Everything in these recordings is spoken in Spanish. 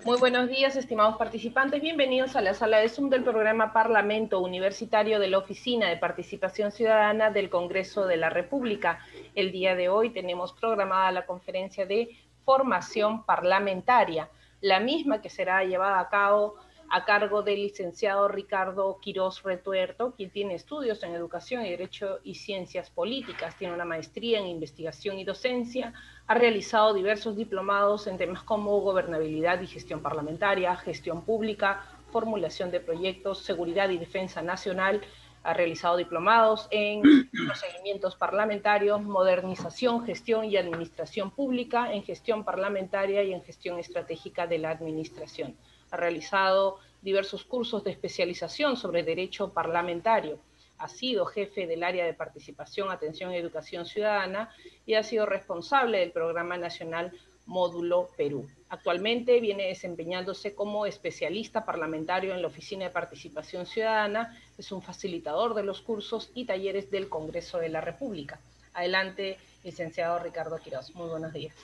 Muy buenos días, estimados participantes. Bienvenidos a la sala de Zoom del programa Parlamento Universitario de la Oficina de Participación Ciudadana del Congreso de la República. El día de hoy tenemos programada la conferencia de formación parlamentaria, la misma que será llevada a cabo a cargo del licenciado Ricardo Quirós Retuerto, quien tiene estudios en Educación y Derecho y Ciencias Políticas, tiene una maestría en Investigación y Docencia, ha realizado diversos diplomados en temas como gobernabilidad y gestión parlamentaria, gestión pública, formulación de proyectos, seguridad y defensa nacional, ha realizado diplomados en procedimientos parlamentarios, modernización, gestión y administración pública, en gestión parlamentaria y en gestión estratégica de la administración. Ha realizado diversos cursos de especialización sobre derecho parlamentario. Ha sido jefe del área de participación, atención y educación ciudadana y ha sido responsable del Programa Nacional Módulo Perú. Actualmente viene desempeñándose como especialista parlamentario en la Oficina de Participación Ciudadana, es un facilitador de los cursos y talleres del Congreso de la República. Adelante, licenciado Ricardo Quirós. Muy buenos días.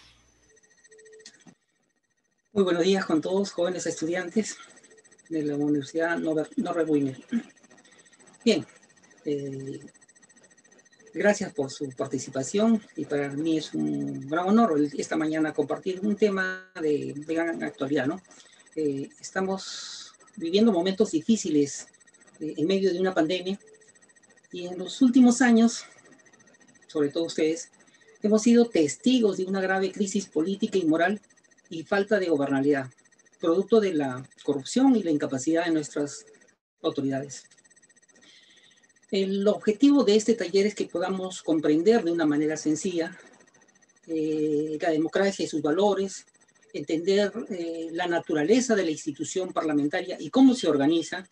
Muy buenos días con todos, jóvenes estudiantes de la Universidad Norbert Wiener. Bien, gracias por su participación y para mí es un gran honor esta mañana compartir un tema de gran actualidad, ¿no? Estamos viviendo momentos difíciles en medio de una pandemia y en los últimos años, sobre todo ustedes, hemos sido testigos de una grave crisis política y moral y falta de gobernabilidad, producto de la corrupción y la incapacidad de nuestras autoridades. El objetivo de este taller es que podamos comprender de una manera sencilla la democracia y sus valores, entender la naturaleza de la institución parlamentaria y cómo se organiza,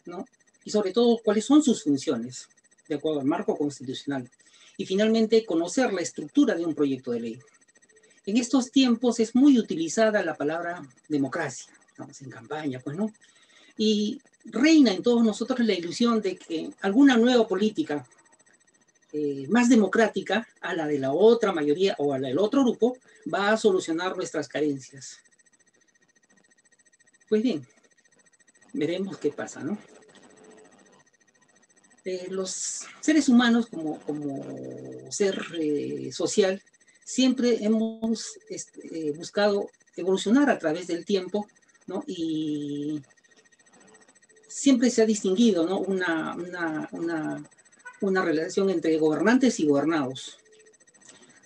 ¿no? Y sobre todo cuáles son sus funciones, de acuerdo al marco constitucional. Y finalmente conocer la estructura de un proyecto de ley. En estos tiempos es muy utilizada la palabra democracia, estamos en campaña, pues, ¿no? Y reina en todos nosotros la ilusión de que alguna nueva política más democrática a la de la otra mayoría o a la del otro grupo va a solucionar nuestras carencias. Pues bien, veremos qué pasa, ¿no? Los seres humanos como ser social siempre hemos buscado evolucionar a través del tiempo, ¿no? Y siempre se ha distinguido, ¿no? una relación entre gobernantes y gobernados.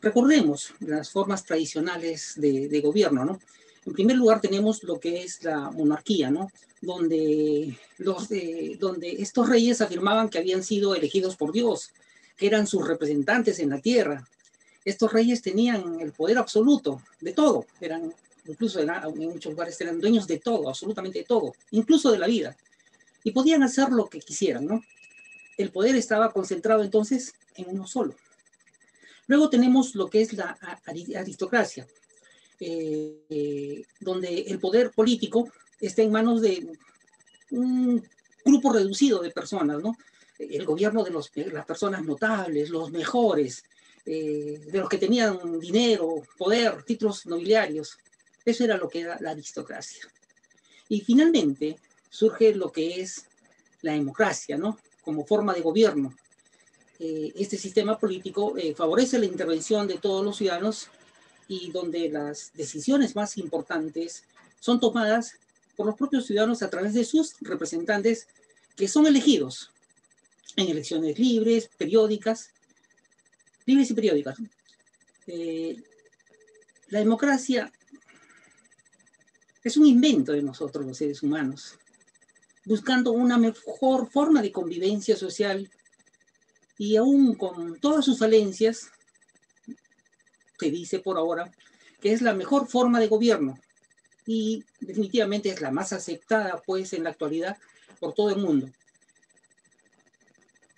Recordemos las formas tradicionales de gobierno, ¿no? En primer lugar tenemos lo que es la monarquía, ¿no? Donde estos reyes afirmaban que habían sido elegidos por Dios, que eran sus representantes en la tierra. Estos reyes tenían el poder absoluto de todo, incluso en muchos lugares eran dueños de todo, absolutamente de todo, incluso de la vida. Y podían hacer lo que quisieran, ¿no? El poder estaba concentrado entonces en uno solo. Luego tenemos lo que es la aristocracia, donde el poder político está en manos de un grupo reducido de personas, ¿no? El gobierno de las personas notables, los mejores, de los que tenían dinero, poder, títulos nobiliarios. Eso era lo que era la aristocracia. Y finalmente surge lo que es la democracia, ¿no? Como forma de gobierno. Este sistema político favorece la intervención de todos los ciudadanos y donde las decisiones más importantes son tomadas por los propios ciudadanos a través de sus representantes que son elegidos en elecciones libres y periódicas. La democracia es un invento de nosotros los seres humanos, buscando una mejor forma de convivencia social y aún con todas sus falencias, se dice por ahora que es la mejor forma de gobierno y definitivamente es la más aceptada pues en la actualidad por todo el mundo.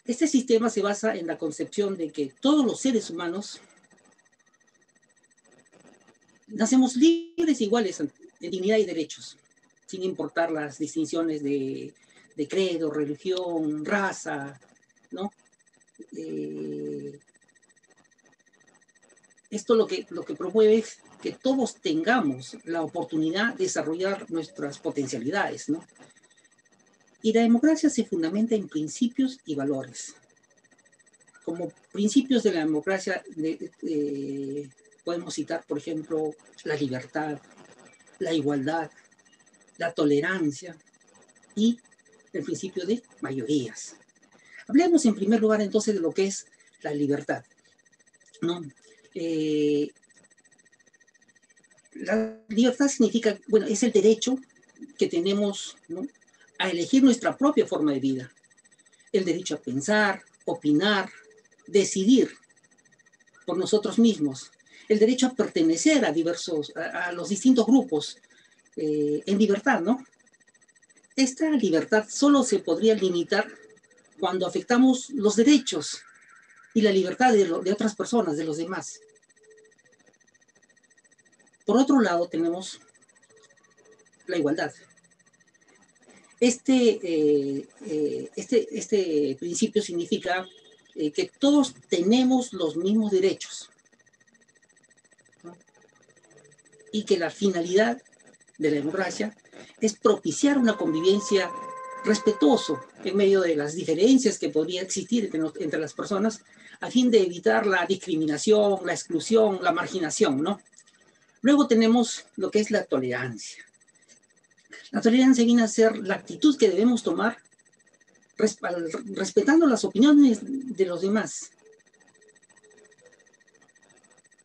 Este sistema se basa en la concepción de que todos los seres humanos nacemos libres e iguales en dignidad y derechos, sin importar las distinciones de credo, religión, raza, ¿no? Esto lo que promueve es que todos tengamos la oportunidad de desarrollar nuestras potencialidades, ¿no? Y la democracia se fundamenta en principios y valores. Como principios de la democracia podemos citar, por ejemplo, la libertad, la igualdad, la tolerancia y el principio de mayorías. Hablemos en primer lugar entonces de lo que es la libertad, ¿no? La libertad significa, bueno, es el derecho que tenemos, ¿no?, a elegir nuestra propia forma de vida, el derecho a pensar, opinar, decidir por nosotros mismos, el derecho a pertenecer a los distintos grupos en libertad, ¿no? Esta libertad solo se podría limitar cuando afectamos los derechos y la libertad de otras personas, de los demás. Por otro lado, tenemos la igualdad. Este principio significa que todos tenemos los mismos derechos, ¿no? Y que la finalidad de la democracia es propiciar una convivencia respetuosa en medio de las diferencias que podría existir entre las personas, a fin de evitar la discriminación, la exclusión, la marginación, ¿no? Luego tenemos lo que es la tolerancia. La tolerancia viene a ser la actitud que debemos tomar respetando las opiniones de los demás,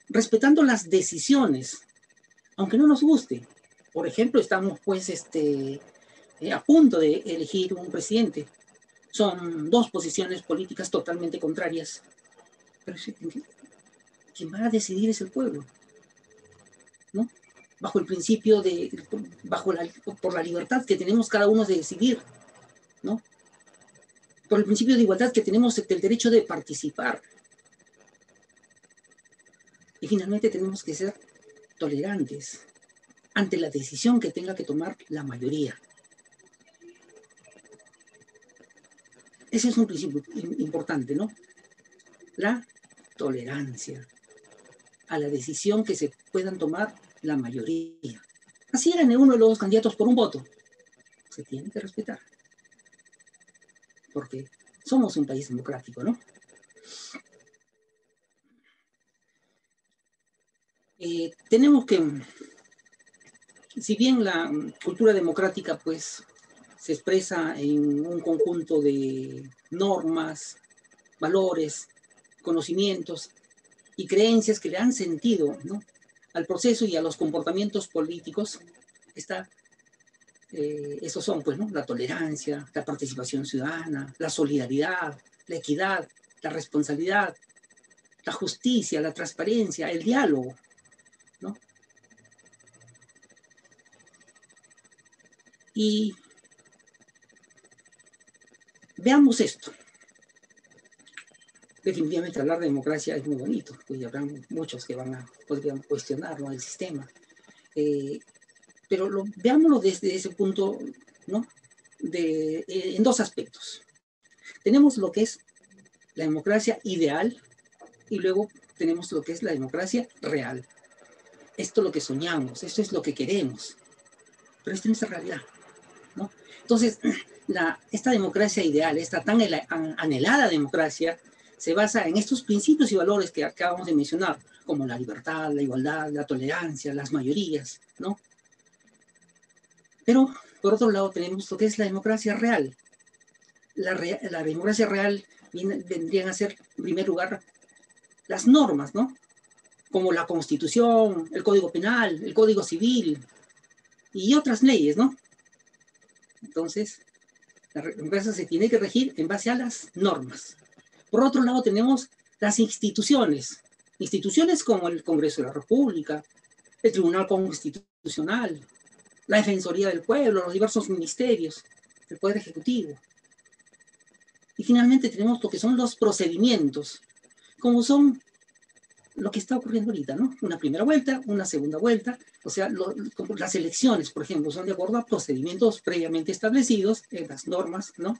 respetando las decisiones, aunque no nos guste. Por ejemplo, estamos pues a punto de elegir un presidente. Son dos posiciones políticas totalmente contrarias. Pero quien va a decidir es el pueblo, ¿no? Bajo el principio por la libertad que tenemos cada uno de decidir, ¿no? Por el principio de igualdad que tenemos el derecho de participar. Y finalmente tenemos que ser tolerantes ante la decisión que tenga que tomar la mayoría. Ese es un principio importante, ¿no? La tolerancia a la decisión que se puedan tomar la mayoría. Así eran uno de los candidatos por un voto. Se tiene que respetar. Porque somos un país democrático, ¿no? Tenemos que, si bien la cultura democrática, pues, se expresa en un conjunto de normas, valores, conocimientos y creencias que le dan sentido, ¿no?, al proceso y a los comportamientos políticos, esos son, pues, ¿no?, la tolerancia, la participación ciudadana, la solidaridad, la equidad, la responsabilidad, la justicia, la transparencia, el diálogo, ¿no? Y veamos esto. Definitivamente hablar de democracia es muy bonito, pues habrá muchos que podrían cuestionar, ¿no?, el sistema. Pero veámoslo desde ese punto, ¿no?, en dos aspectos. Tenemos lo que es la democracia ideal y luego tenemos lo que es la democracia real. Esto es lo que soñamos, esto es lo que queremos, pero esto no es la realidad, ¿no? Entonces, esta democracia ideal, esta tan anhelada democracia, se basa en estos principios y valores que acabamos de mencionar, como la libertad, la igualdad, la tolerancia, las mayorías, ¿no? Pero, por otro lado, tenemos lo que es la democracia real. La democracia real vendrían a ser, en primer lugar, las normas, ¿no?, como la Constitución, el Código Penal, el Código Civil y otras leyes, ¿no? Entonces, la democracia se tiene que regir en base a las normas. Por otro lado, tenemos las instituciones como el Congreso de la República, el Tribunal Constitucional, la Defensoría del Pueblo, los diversos ministerios, el Poder Ejecutivo. Y finalmente tenemos lo que son los procedimientos, como son lo que está ocurriendo ahorita, ¿no? Una primera vuelta, una segunda vuelta, o sea, las elecciones, por ejemplo, son de acuerdo a procedimientos previamente establecidos en las normas, ¿no?,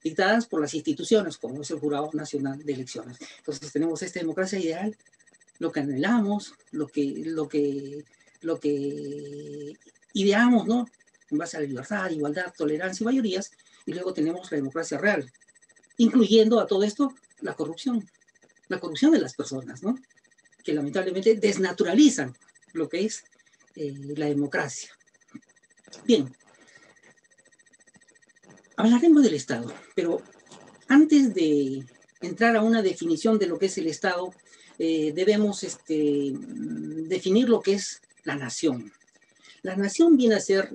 dictadas por las instituciones, como es el Jurado Nacional de Elecciones. Entonces tenemos esta democracia ideal lo que anhelamos, lo que ideamos, ¿no? En base a la libertad, igualdad, tolerancia y mayorías, y luego tenemos la democracia real, incluyendo a todo esto la corrupción de las personas, ¿no? Que lamentablemente desnaturalizan lo que es la democracia. Bien, hablaremos del Estado, pero antes de entrar a una definición de lo que es el Estado, debemos definir lo que es la nación. La nación viene a ser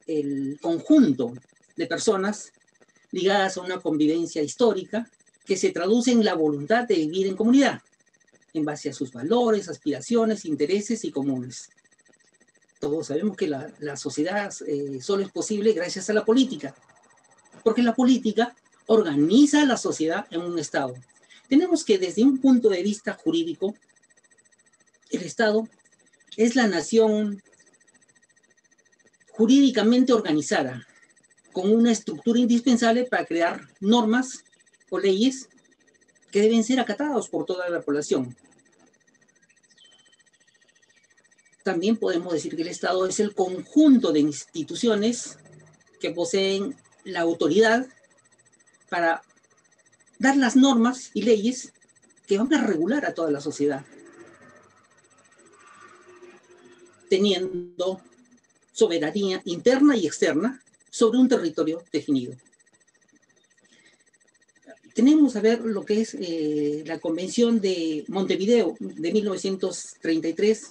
el conjunto de personas ligadas a una convivencia histórica que se traduce en la voluntad de vivir en comunidad, en base a sus valores, aspiraciones, intereses y comunes. Todos sabemos que la sociedad solo es posible gracias a la política, porque la política organiza a la sociedad en un Estado. Tenemos que desde un punto de vista jurídico, el Estado es la nación jurídicamente organizada, con una estructura indispensable para crear normas o leyes que deben ser acatados por toda la población. También podemos decir que el Estado es el conjunto de instituciones que poseen la autoridad para dar las normas y leyes que van a regular a toda la sociedad, teniendo soberanía interna y externa sobre un territorio definido. Tenemos a ver lo que es la Convención de Montevideo de 1933,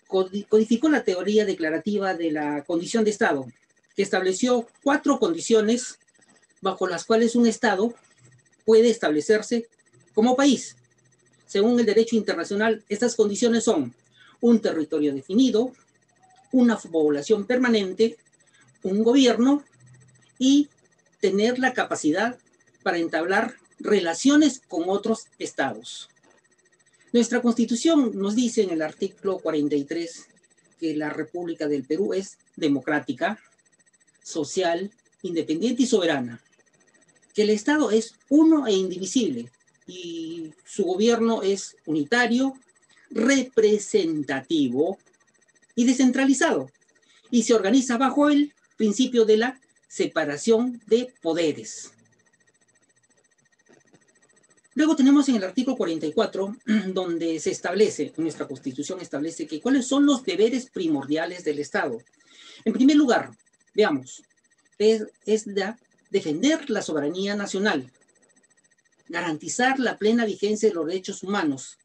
codificó la teoría declarativa de la condición de Estado, que estableció 4 condiciones bajo las cuales un Estado puede establecerse como país. Según el derecho internacional, estas condiciones son un territorio definido, una población permanente, un gobierno y tener la capacidad para entablar relaciones con otros estados. Nuestra Constitución nos dice en el artículo 43 que la República del Perú es democrática, social, independiente y soberana, que el Estado es uno e indivisible y su gobierno es unitario, representativo y descentralizado, y se organiza bajo el principio de la separación de poderes. Luego tenemos en el artículo 44, donde se establece, nuestra Constitución establece que cuáles son los deberes primordiales del Estado. En primer lugar, veamos, es defender la soberanía nacional, garantizar la plena vigencia de los derechos humanos,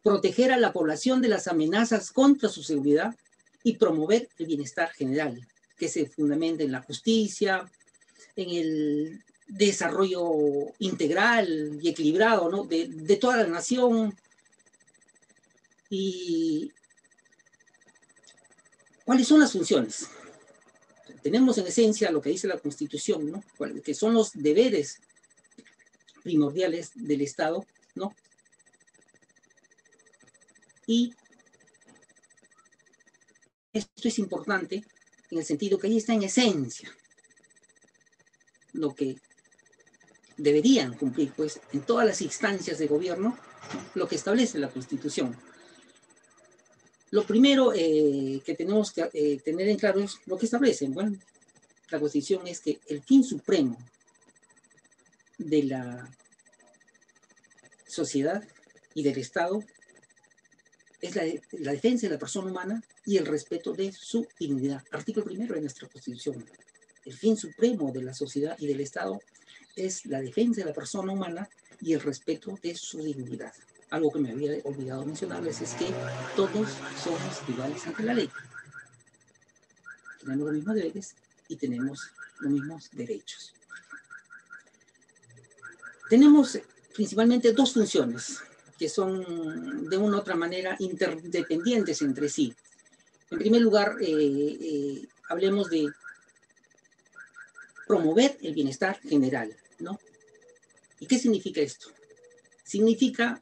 proteger a la población de las amenazas contra su seguridad y promover el bienestar general, que se fundamenta en la justicia, en el desarrollo integral y equilibrado, ¿no? de toda la nación. ¿Y cuáles son las funciones? Tenemos en esencia lo que dice la Constitución, ¿no? Que son los deberes primordiales del Estado, ¿no? Y esto es importante en el sentido que ahí está en esencia lo que deberían cumplir, pues, en todas las instancias de gobierno, lo que establece la Constitución. Lo primero que tenemos que tener en claro es lo que establece. Bueno, la Constitución es que el fin supremo de la sociedad y del Estado es la defensa de la persona humana y el respeto de su dignidad. Artículo 1 de nuestra Constitución. El fin supremo de la sociedad y del Estado es la defensa de la persona humana y el respeto de su dignidad. Algo que me había olvidado mencionarles es que todos somos iguales ante la ley. Tenemos los mismos deberes y tenemos los mismos derechos. Tenemos principalmente 2 funciones que son de una u otra manera interdependientes entre sí. En primer lugar, hablemos de promover el bienestar general, ¿no? ¿Y qué significa esto? Significa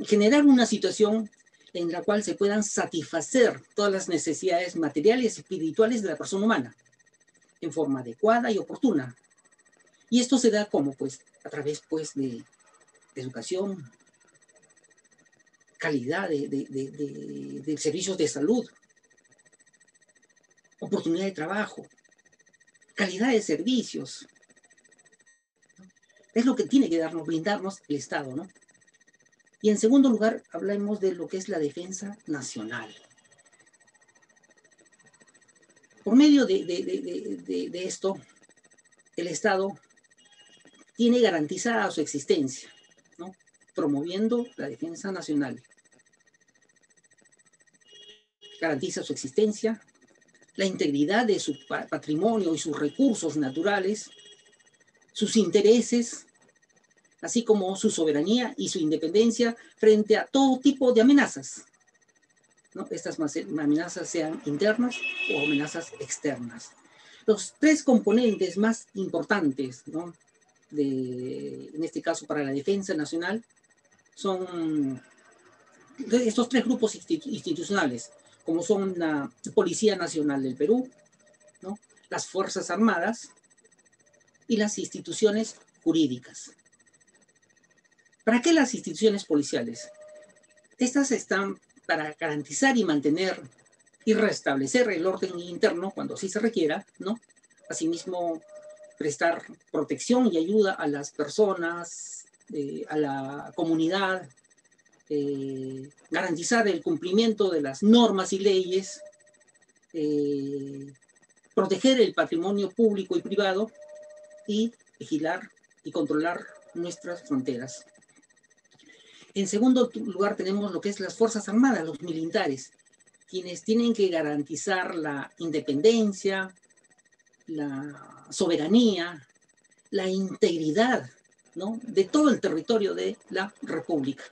generar una situación en la cual se puedan satisfacer todas las necesidades materiales y espirituales de la persona humana en forma adecuada y oportuna. Y esto se da como, pues, a través, pues, de educación, calidad de servicios de salud, oportunidad de trabajo, calidad de servicios. Es lo que tiene que brindarnos el Estado, ¿no? Y en segundo lugar, hablemos de lo que es la defensa nacional. Por medio de esto, el Estado tiene garantizada su existencia, ¿no? Promoviendo la defensa nacional. Garantiza su existencia, la integridad de su patrimonio y sus recursos naturales, sus intereses, así como su soberanía y su independencia frente a todo tipo de amenazas, ¿no? Estas amenazas sean internas o amenazas externas. Los tres componentes más importantes, ¿no? En este caso para la defensa nacional son estos tres grupos institucionales, como son la Policía Nacional del Perú, ¿no? Las Fuerzas Armadas y las instituciones jurídicas. ¿Para qué las instituciones policiales? Estas están para garantizar y mantener y restablecer el orden interno cuando así se requiera, ¿no? Asimismo, prestar protección y ayuda a las personas, a la comunidad, garantizar el cumplimiento de las normas y leyes, proteger el patrimonio público y privado y vigilar y controlar nuestras fronteras. En segundo lugar tenemos lo que es las Fuerzas Armadas, los militares, quienes tienen que garantizar la independencia, la soberanía, la integridad, ¿no? De todo el territorio de la República.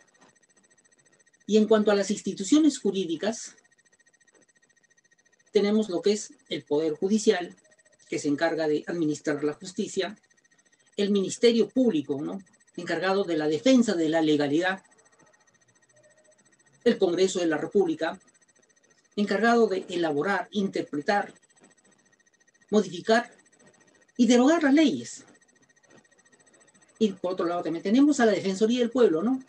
Y en cuanto a las instituciones jurídicas, tenemos lo que es el Poder Judicial, que se encarga de administrar la justicia, el Ministerio Público, ¿no? Encargado de la defensa de la legalidad, el Congreso de la República, encargado de elaborar, interpretar, modificar y derogar las leyes. Y por otro lado también tenemos a la Defensoría del Pueblo, ¿no?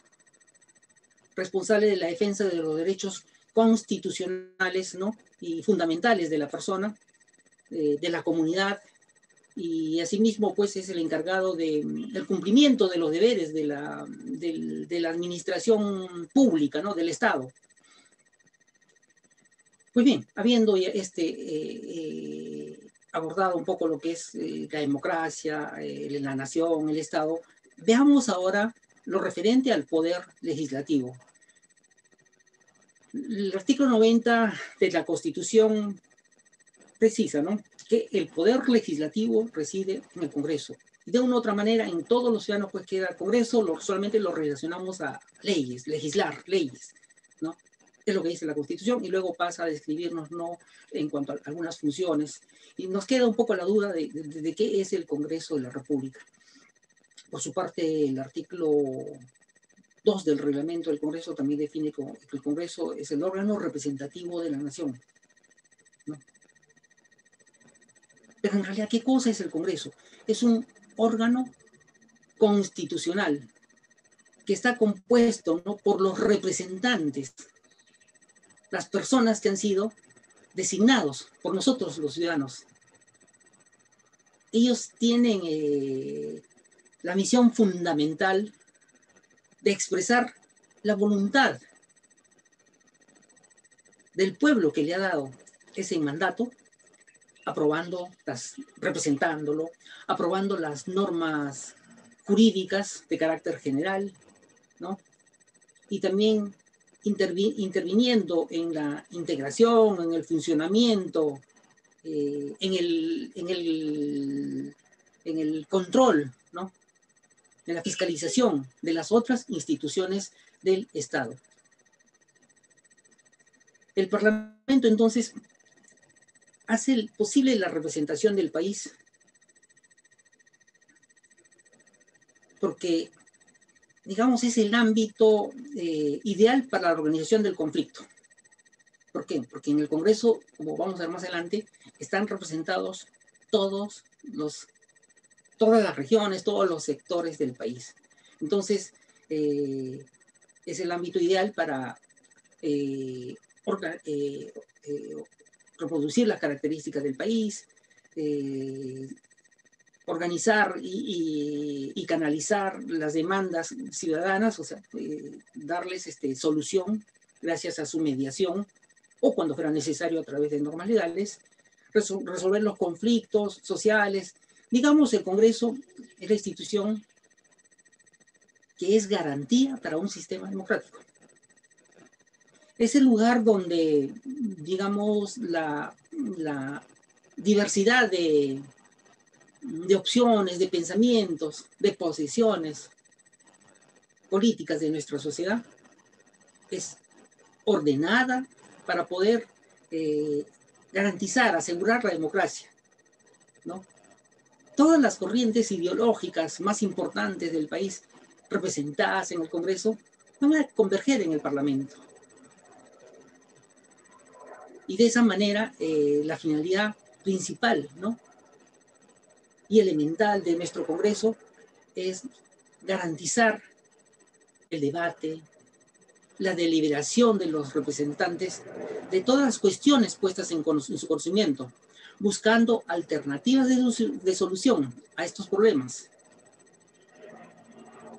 Responsable de la defensa de los derechos constitucionales, ¿no? Y fundamentales de la persona, de la comunidad, y asimismo pues es el encargado del cumplimiento de los deberes de la administración pública, ¿no? Del Estado. Pues bien, habiendo ya abordado un poco lo que es la democracia, la nación, el Estado, veamos ahora lo referente al poder legislativo. El artículo 90 de la Constitución precisa, ¿no?, que el poder legislativo reside en el Congreso. De una u otra manera, en todos los ciudadanos pues queda el Congreso, solamente lo relacionamos a leyes, legislar, leyes, ¿no? Es lo que dice la Constitución, y luego pasa a describirnos, ¿no?, en cuanto a algunas funciones, y nos queda un poco la duda de qué es el Congreso de la República. Por su parte, el artículo 2 del reglamento del Congreso también define que el Congreso es el órgano representativo de la nación, ¿no? Pero en realidad, ¿qué cosa es el Congreso? Es un órgano constitucional que está compuesto, ¿no?, por los representantes, las personas que han sido designados por nosotros los ciudadanos. Ellos tienen la misión fundamental de expresar la voluntad del pueblo que le ha dado ese mandato, representándolo, aprobando las normas jurídicas de carácter general, ¿no? Y también interviniendo en la integración, en el funcionamiento, en el control, ¿no?, en la fiscalización de las otras instituciones del Estado. El Parlamento, entonces, hace posible la representación del país porque, digamos, es el ámbito ideal para la organización del conflicto. ¿Por qué? Porque en el Congreso, como vamos a ver más adelante, están representados todas las regiones, todos los sectores del país. Entonces, es el ámbito ideal para reproducir las características del país, organizar y canalizar las demandas ciudadanas, o sea, darles solución gracias a su mediación, o cuando fuera necesario a través de normas legales, resolver los conflictos sociales. Digamos, el Congreso es la institución que es garantía para un sistema democrático. Es el lugar donde, digamos, la diversidad de opciones, de pensamientos, de posiciones políticas de nuestra sociedad es ordenada para poder garantizar, asegurar la democracia, ¿no? Todas las corrientes ideológicas más importantes del país representadas en el Congreso van a converger en el Parlamento. Y de esa manera, la finalidad principal, ¿no?, y elemental de nuestro Congreso es garantizar el debate, la deliberación de los representantes de todas las cuestiones puestas en su conocimiento, buscando alternativas de solución a estos problemas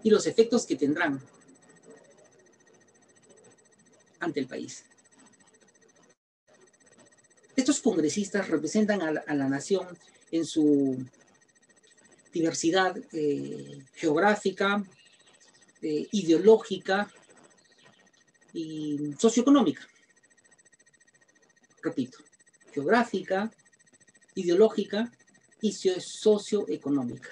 y los efectos que tendrán ante el país. Estos congresistas representan a la nación en su diversidad geográfica, ideológica y socioeconómica. Repito, geográfica, ideológica y socioeconómica,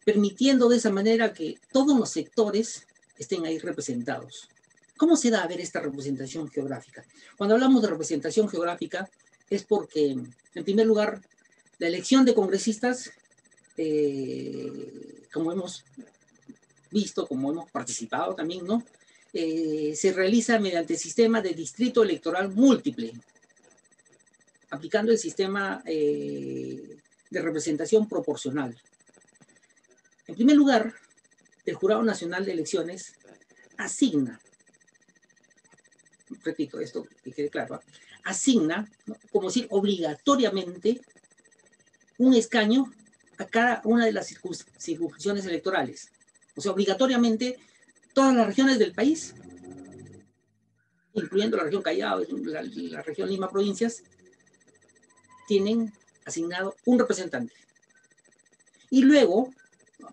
permitiendo de esa manera que todos los sectores estén ahí representados. ¿Cómo se da a ver esta representación geográfica? Cuando hablamos de representación geográfica es porque, en primer lugar, la elección de congresistas, como hemos visto, como hemos participado también, ¿no?, se realiza mediante el sistema de distrito electoral múltiple, aplicando el sistema de representación proporcional. En primer lugar, el Jurado Nacional de Elecciones asigna, repito esto que quede claro, asigna, ¿no?, como decir, obligatoriamente un escaño a cada una de las circunscripciones electorales. O sea, obligatoriamente todas las regiones del país, incluyendo la región Callao, la región Lima Provincias, tienen asignado un representante. Y luego,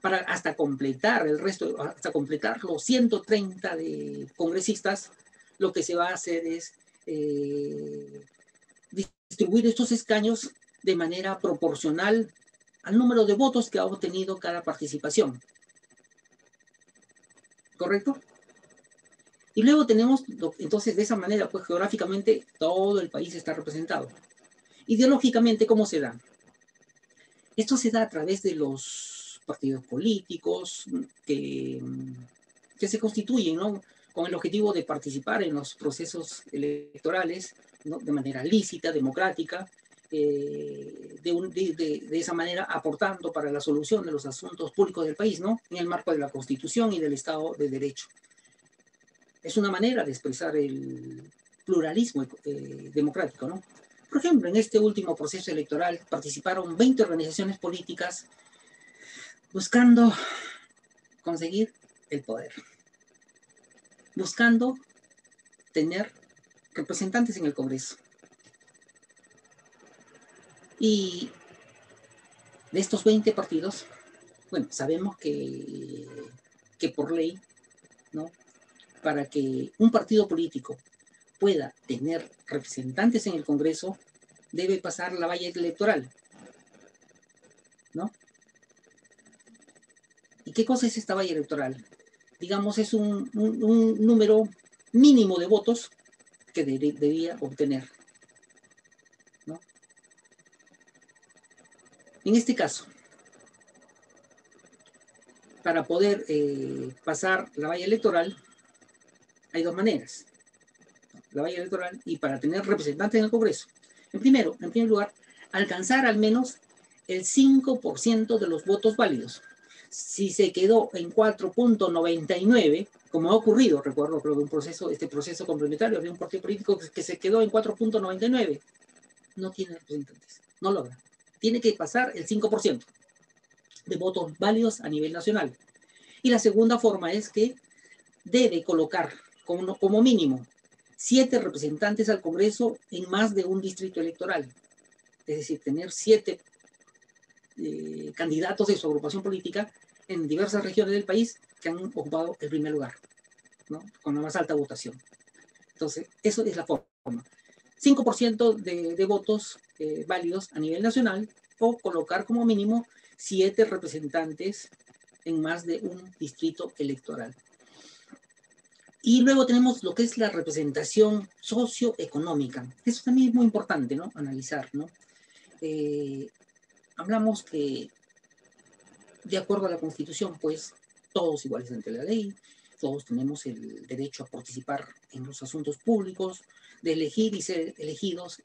hasta completar el resto, hasta completar los 130 de congresistas, lo que se va a hacer es distribuir estos escaños de manera proporcional al número de votos que ha obtenido cada participación. ¿Correcto? Y luego tenemos, entonces, de esa manera, pues geográficamente todo el país está representado. Ideológicamente, ¿cómo se da? Esto se da a través de los partidos políticos que se constituyen, ¿no?, con el objetivo de participar en los procesos electorales, ¿no?, de manera lícita, democrática, de esa manera aportando para la solución de los asuntos públicos del país, ¿no?, en el marco de la Constitución y del Estado de Derecho. Es una manera de expresar el pluralismo democrático, ¿no? Por ejemplo, en este último proceso electoral participaron 20 organizaciones políticas buscando conseguir el poder, buscando tener representantes en el Congreso. Y de estos 20 partidos, bueno, sabemos que por ley, ¿no?, para que un partido político pueda tener representantes en el Congreso, debe pasar la valla electoral, ¿no? ¿Y qué cosa es esta valla electoral? Digamos, es un número mínimo de votos que debía obtener, ¿no? En este caso, para poder pasar la valla electoral, hay dos maneras. La valla electoral y para tener representantes en el Congreso. En primer lugar, alcanzar al menos el 5% de los votos válidos. Si se quedó en 4.99, como ha ocurrido, recuerdo, creo que este proceso complementario de un partido político que se quedó en 4.99, no tiene representantes, no logra. Tiene que pasar el 5% de votos válidos a nivel nacional. Y la segunda forma es que debe colocar como mínimo 7 representantes al Congreso en más de un distrito electoral. Es decir, tener 7 candidatos de su agrupación política en diversas regiones del país que han ocupado el primer lugar, ¿no? Con la más alta votación. Entonces, eso es la forma. 5% de votos válidos a nivel nacional, o colocar como mínimo 7 representantes en más de un distrito electoral. Y luego tenemos lo que es la representación socioeconómica. Eso también es muy importante, ¿no? Analizar, ¿no? Hablamos que, de acuerdo a la Constitución, pues, todos iguales ante la ley, todos tenemos el derecho a participar en los asuntos públicos, de elegir y ser elegidos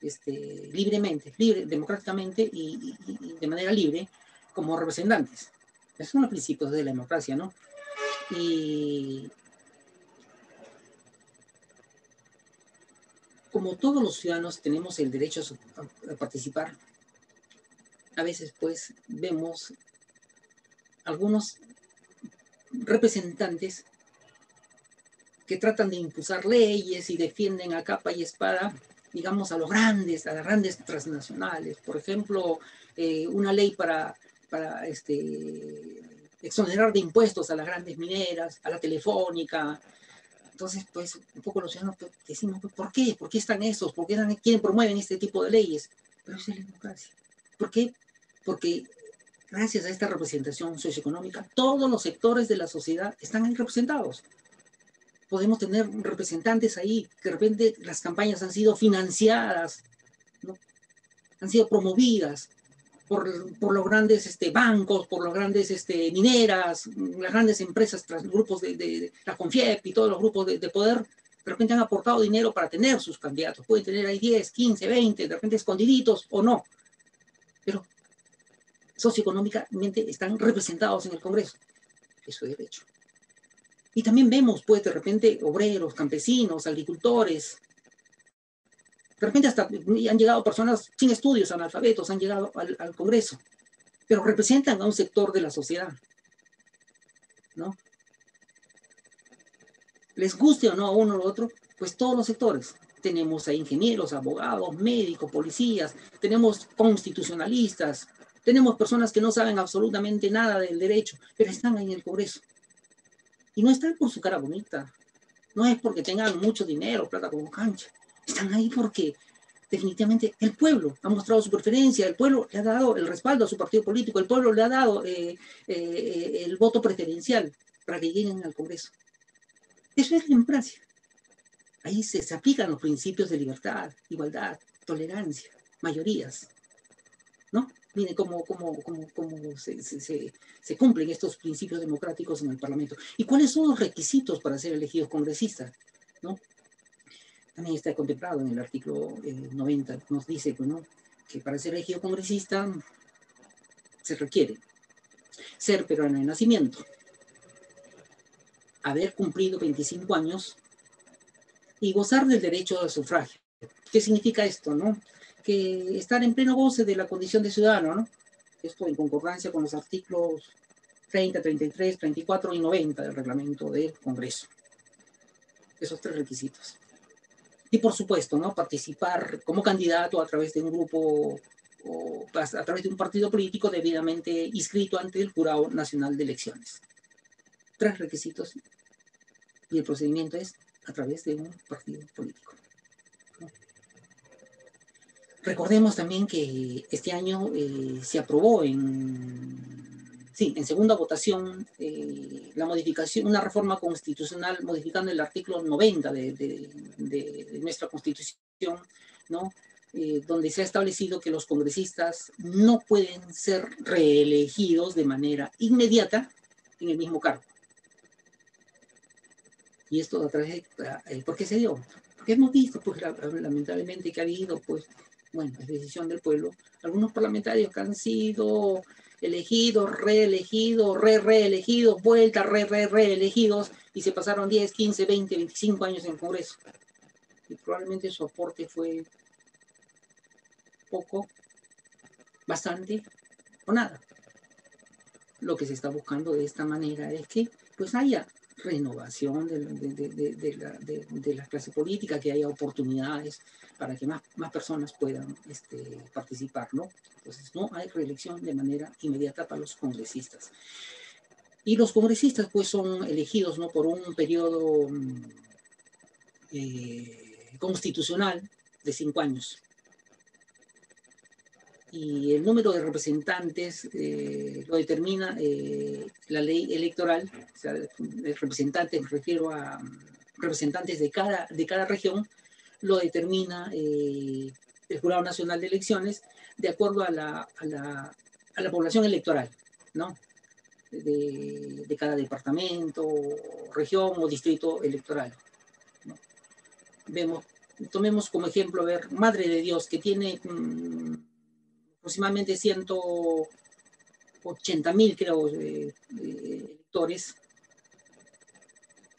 libremente, democráticamente y de manera libre como representantes. Esos son los principios de la democracia, ¿no? Y como todos los ciudadanos tenemos el derecho a participar, a veces pues vemos algunos representantes que tratan de impulsar leyes y defienden a capa y espada, digamos, a las grandes transnacionales. Por ejemplo, una ley para exonerar de impuestos a las grandes mineras, a la telefónica. Entonces, pues, un poco los ciudadanos decimos, ¿por qué? ¿Por qué están esos? ¿Por qué quieren promueven este tipo de leyes? Pero esa es la democracia. ¿Por qué? Porque gracias a esta representación socioeconómica, todos los sectores de la sociedad están ahí representados. Podemos tener representantes ahí, que de repente las campañas han sido financiadas, ¿no? Han sido promovidas por los grandes bancos, por las grandes mineras, las grandes empresas, grupos de la CONFIEP y todos los grupos de poder, de repente han aportado dinero para tener sus candidatos. Pueden tener ahí 10, 15, 20, de repente escondiditos o no, pero socioeconómicamente están representados en el Congreso. Eso es derecho. Y también vemos, pues, de repente, obreros, campesinos, agricultores. De repente hasta han llegado personas sin estudios, analfabetos, han llegado al Congreso, pero representan a un sector de la sociedad, ¿no? Les guste o no a uno o otro, pues todos los sectores. Tenemos a ingenieros, abogados, médicos, policías, tenemos constitucionalistas, tenemos personas que no saben absolutamente nada del derecho, pero están ahí en el Congreso. Y no están por su cara bonita, no es porque tengan mucho dinero, plata como cancha. Están ahí porque definitivamente el pueblo ha mostrado su preferencia, el pueblo le ha dado el respaldo a su partido político, el pueblo le ha dado el voto preferencial para que lleguen al Congreso. Eso es democracia. Ahí se aplican los principios de libertad, igualdad, tolerancia, mayorías, ¿no? Miren cómo se cumplen estos principios democráticos en el Parlamento. ¿Y cuáles son los requisitos para ser elegidos congresistas? ¿No? También está contemplado en el artículo 90, nos dice, ¿no?, que para ser elegido congresista se requiere ser peruano de nacimiento, haber cumplido 25 años y gozar del derecho al sufragio. ¿Qué significa esto, no? Que estar en pleno goce de la condición de ciudadano, ¿no? Esto en concordancia con los artículos 30, 33, 34 y 90 del reglamento del Congreso. Esos 3 requisitos. Y por supuesto, ¿no?, participar como candidato a través de un grupo o a través de un partido político debidamente inscrito ante el Jurado Nacional de Elecciones. 3 requisitos y el procedimiento es a través de un partido político. Recordemos también que este año se aprobó en segunda votación la modificación, una reforma constitucional modificando el artículo 90 de nuestra Constitución, ¿no? Donde se ha establecido que los congresistas no pueden ser reelegidos de manera inmediata en el mismo cargo. Y esto a través de, ¿por qué se dio? Porque hemos visto, pues, lamentablemente que ha habido, pues, bueno, es decisión del pueblo, algunos parlamentarios que han sido elegidos, reelegidos, reelegidos, vuelta, reelegidos, y se pasaron 10, 15, 20, 25 años en el Congreso. Y probablemente su aporte fue poco, bastante o nada. Lo que se está buscando de esta manera es que pues haya renovación de la clase política, que haya oportunidades para que más personas puedan participar, ¿no? Entonces no hay reelección de manera inmediata para los congresistas. Y los congresistas pues son elegidos, ¿no?, por un periodo constitucional de 5 años. Y el número de representantes lo determina la ley electoral. O sea, representantes, me refiero a representantes de cada región, lo determina el Jurado Nacional de Elecciones de acuerdo a la población electoral, ¿no?, de cada departamento, región o distrito electoral, ¿no? Tomemos como ejemplo, a ver, Madre de Dios, que tiene aproximadamente 180.000, creo, electores,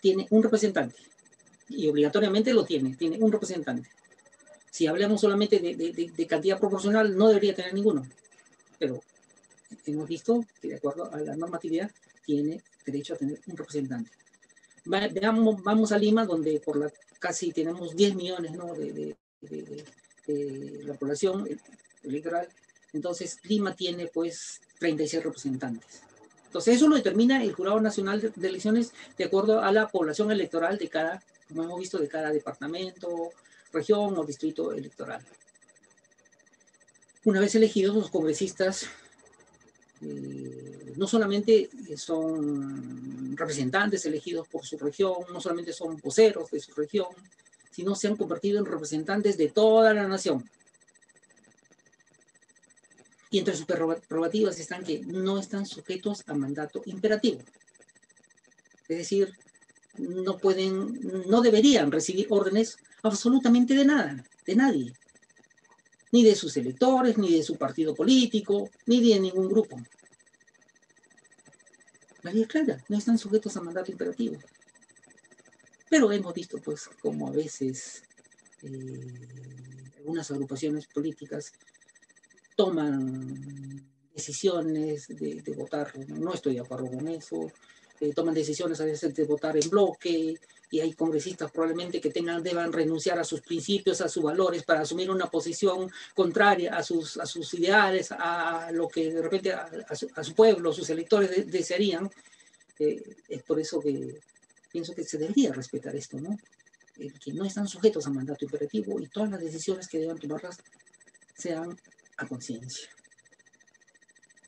tiene un representante, y obligatoriamente lo tiene un representante. Si hablamos solamente de cantidad proporcional, no debería tener ninguno, pero hemos visto que de acuerdo a la normatividad tiene derecho a tener un representante. Vamos a Lima, donde casi tenemos 10 millones, ¿no?, de la población electoral. Entonces Lima tiene pues 36 representantes. Entonces eso lo determina el Jurado Nacional de Elecciones de acuerdo a la población electoral de cada, como hemos visto, de cada departamento, región o distrito electoral. Una vez elegidos, los congresistas no solamente son representantes elegidos por su región, no solamente son voceros de su región, sino se han convertido en representantes de toda la nación. Y entre sus prerrogativas están que no están sujetos a mandato imperativo. Es decir, no deberían recibir órdenes absolutamente de nada, de nadie. Ni de sus electores, ni de su partido político, ni de ningún grupo. La ley es clara, no están sujetos a mandato imperativo. Pero hemos visto, pues, como a veces algunas agrupaciones políticas toman decisiones de votar, no estoy de acuerdo con eso, toman decisiones a veces de votar en bloque, y hay congresistas probablemente que deban renunciar a sus principios, a sus valores, para asumir una posición contraria a sus ideales, a lo que de repente a su pueblo, sus electores desearían. Es por eso que pienso que se debería respetar esto, ¿no? Que no están sujetos a mandato imperativo y todas las decisiones que deban tomarlas sean a conciencia,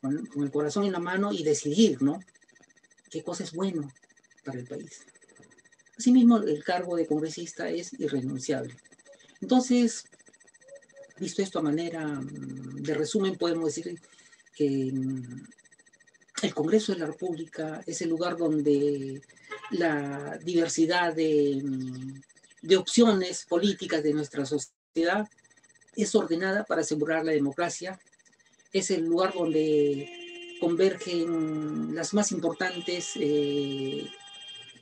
con el corazón en la mano, y decidir, ¿no?, qué cosa es bueno para el país. Asimismo, el cargo de congresista es irrenunciable. Entonces, visto esto a manera de resumen, podemos decir que el Congreso de la República es el lugar donde la diversidad de opciones políticas de nuestra sociedad es ordenada para asegurar la democracia. Es el lugar donde convergen las más importantes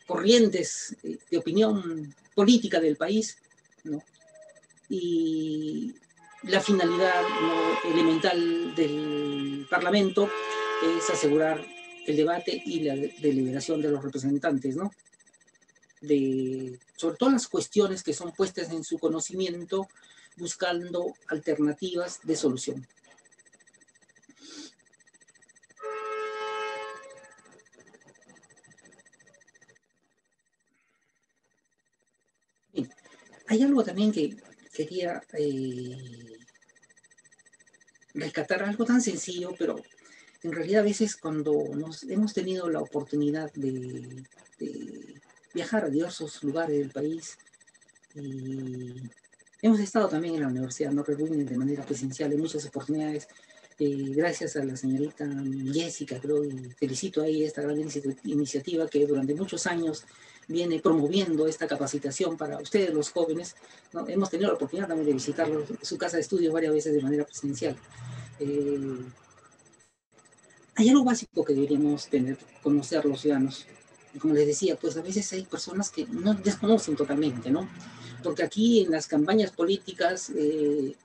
corrientes de opinión política del país, ¿no? Y la finalidad, ¿no?, elemental del Parlamento es asegurar el debate y la deliberación de los representantes, ¿no?, sobre todas las cuestiones que son puestas en su conocimiento, buscando alternativas de solución. Bien, hay algo también que quería rescatar, algo tan sencillo, pero en realidad a veces cuando hemos tenido la oportunidad de viajar a diversos lugares del país, y hemos estado también en la Universidad Norberg Winner de manera presencial en muchas oportunidades, gracias a la señorita Jessica, creo, y felicito a ella esta gran iniciativa que durante muchos años viene promoviendo esta capacitación para ustedes, los jóvenes, ¿no? Hemos tenido la oportunidad también de visitar su casa de estudio varias veces de manera presencial. hay algo básico que deberíamos conocer los ciudadanos. Y como les decía, pues a veces hay personas que no desconocen totalmente, ¿no? Porque aquí en las campañas políticas,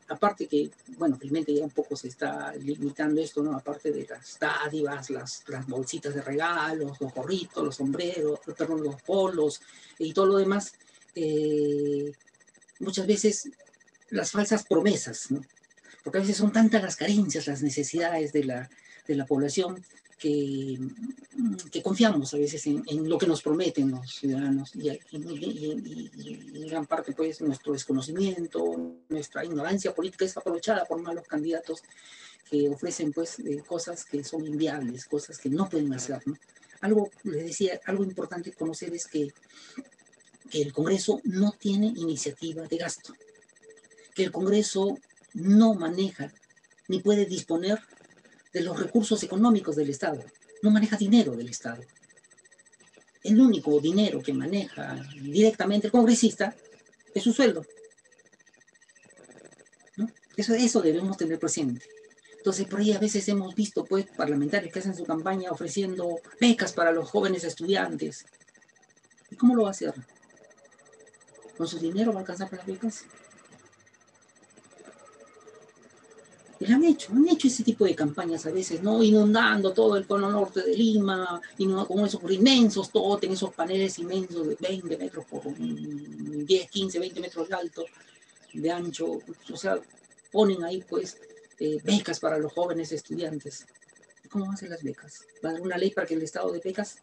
aparte que, bueno, felizmente ya un poco se está limitando esto, ¿no? Aparte de las dádivas, las bolsitas de regalos, los gorritos, los sombreros, perdón, los polos y todo lo demás, muchas veces las falsas promesas, ¿no? Porque a veces son tantas las carencias, las necesidades de la población que confiamos a veces en lo que nos prometen los ciudadanos y en gran parte pues nuestro desconocimiento, nuestra ignorancia política es aprovechada por malos candidatos que ofrecen pues cosas que son inviables, cosas que no pueden hacer, ¿no? Algo, les decía, algo importante conocer es que el Congreso no tiene iniciativa de gasto, que el Congreso no maneja ni puede disponer de los recursos económicos del Estado, no maneja dinero del Estado. El único dinero que maneja directamente el congresista es su sueldo, ¿no? Eso debemos tener presente. Entonces, por ahí a veces hemos visto pues, parlamentarios que hacen su campaña ofreciendo becas para los jóvenes estudiantes. ¿Y cómo lo va a hacer? ¿Con su dinero va a alcanzar para las becas? Y han hecho ese tipo de campañas a veces, ¿no? Inundando todo el cono norte de Lima, con esos inmensos totem, esos paneles inmensos de 20 metros por 10, 15, 20 metros de alto, de ancho. O sea, ponen ahí, pues, becas para los jóvenes estudiantes. ¿Cómo hacen las becas? ¿Va a haber una ley para que el Estado dé becas?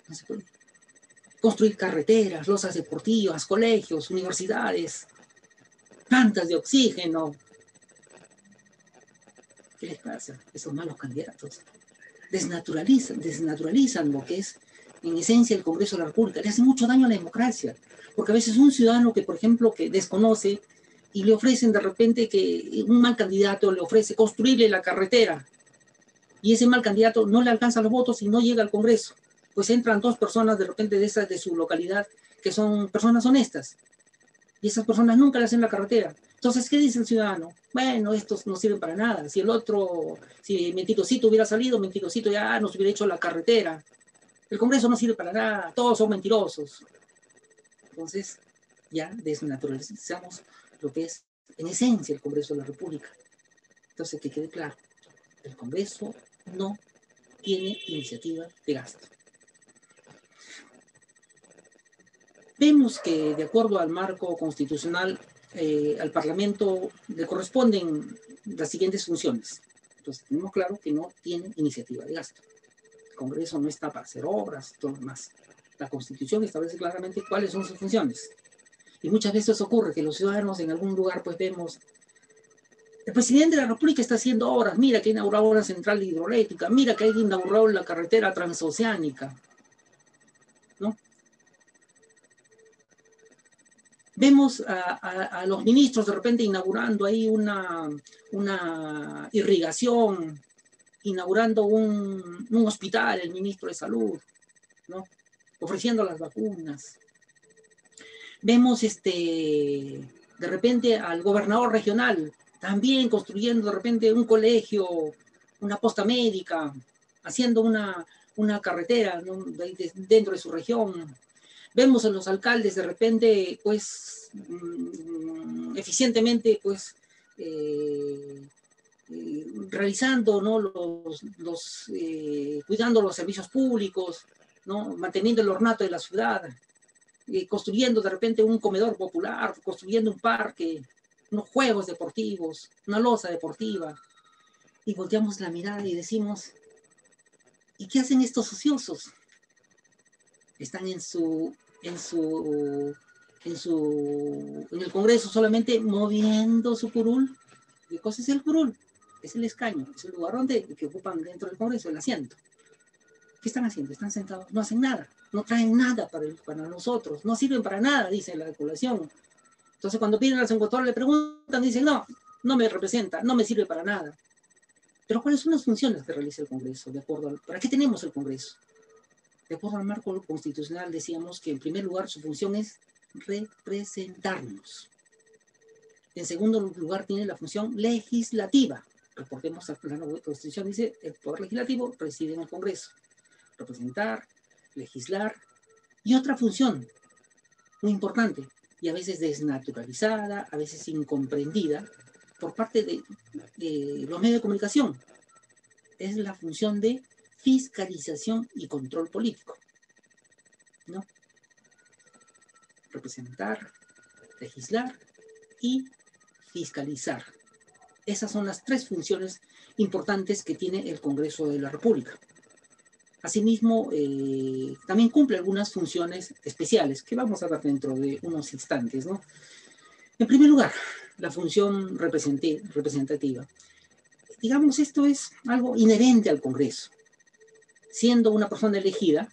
No se puede. Construir carreteras, losas deportivas, colegios, universidades, plantas de oxígeno. ¿Qué les pasa? Esos malos candidatos desnaturalizan lo que es en esencia el Congreso de la República. Le hace mucho daño a la democracia, porque a veces un ciudadano que, por ejemplo, que desconoce y le ofrecen de repente que un mal candidato le ofrece construirle la carretera y ese mal candidato no le alcanza los votos y no llega al Congreso, pues entran dos personas de repente de esas de su localidad que son personas honestas y esas personas nunca le hacen la carretera. Entonces, ¿qué dice el ciudadano? Bueno, estos no sirven para nada. Si el otro, si Mentirosito hubiera salido, Mentirosito ya nos hubiera hecho la carretera. El Congreso no sirve para nada, todos son mentirosos. Entonces, ya desnaturalizamos lo que es, en esencia, el Congreso de la República. Entonces, que quede claro, el Congreso no tiene iniciativa de gasto. Vemos que, de acuerdo al marco constitucional, al Parlamento le corresponden las siguientes funciones. Entonces, tenemos claro que no tiene iniciativa de gasto. El Congreso no está para hacer obras, todo lo demás. La Constitución establece claramente cuáles son sus funciones. Y muchas veces ocurre que los ciudadanos en algún lugar pues vemos, el presidente de la República está haciendo obras, mira que ha inaugurado una central hidroeléctrica, mira que ha inaugurado la carretera transoceánica, ¿no? Vemos a los ministros de repente inaugurando ahí una irrigación, inaugurando un hospital, el ministro de Salud, ¿no? Ofreciendo las vacunas. Vemos de repente al gobernador regional también construyendo de repente un colegio, una posta médica, haciendo una carretera, ¿no? Dentro de su región. Vemos a los alcaldes de repente, pues, eficientemente, pues, realizando, ¿no? Cuidando los servicios públicos, ¿no? Manteniendo el ornato de la ciudad, construyendo de repente un comedor popular, construyendo un parque, unos juegos deportivos, una losa deportiva, y volteamos la mirada y decimos, ¿y qué hacen estos ociosos? Están en el Congreso solamente moviendo su curul. ¿Qué cosa es el curul? Es el escaño, es el lugar que ocupan dentro del Congreso, el asiento. ¿Qué están haciendo? Están sentados, no hacen nada, no traen nada para nosotros, no sirven para nada, dice la población. Entonces cuando piden al senador le preguntan, dicen, no, no me representa, no me sirve para nada. Pero ¿cuáles son las funciones que realiza el Congreso? ¿Para qué tenemos el Congreso? De acuerdo al marco constitucional decíamos que en primer lugar su función es representarnos. En segundo lugar tiene la función legislativa, Recordemos a la nueva Constitución, dice, el Poder Legislativo reside en el Congreso. Representar, legislar, y otra función muy importante, y a veces desnaturalizada, a veces incomprendida, por parte de los medios de comunicación, es la función de fiscalización y control político, ¿no? Representar, legislar y fiscalizar. Esas son las tres funciones importantes que tiene el Congreso de la República. Asimismo, también cumple algunas funciones especiales que vamos a ver dentro de unos instantes, ¿no? En primer lugar, la función representativa. Digamos, esto es algo inherente al Congreso. Siendo una persona elegida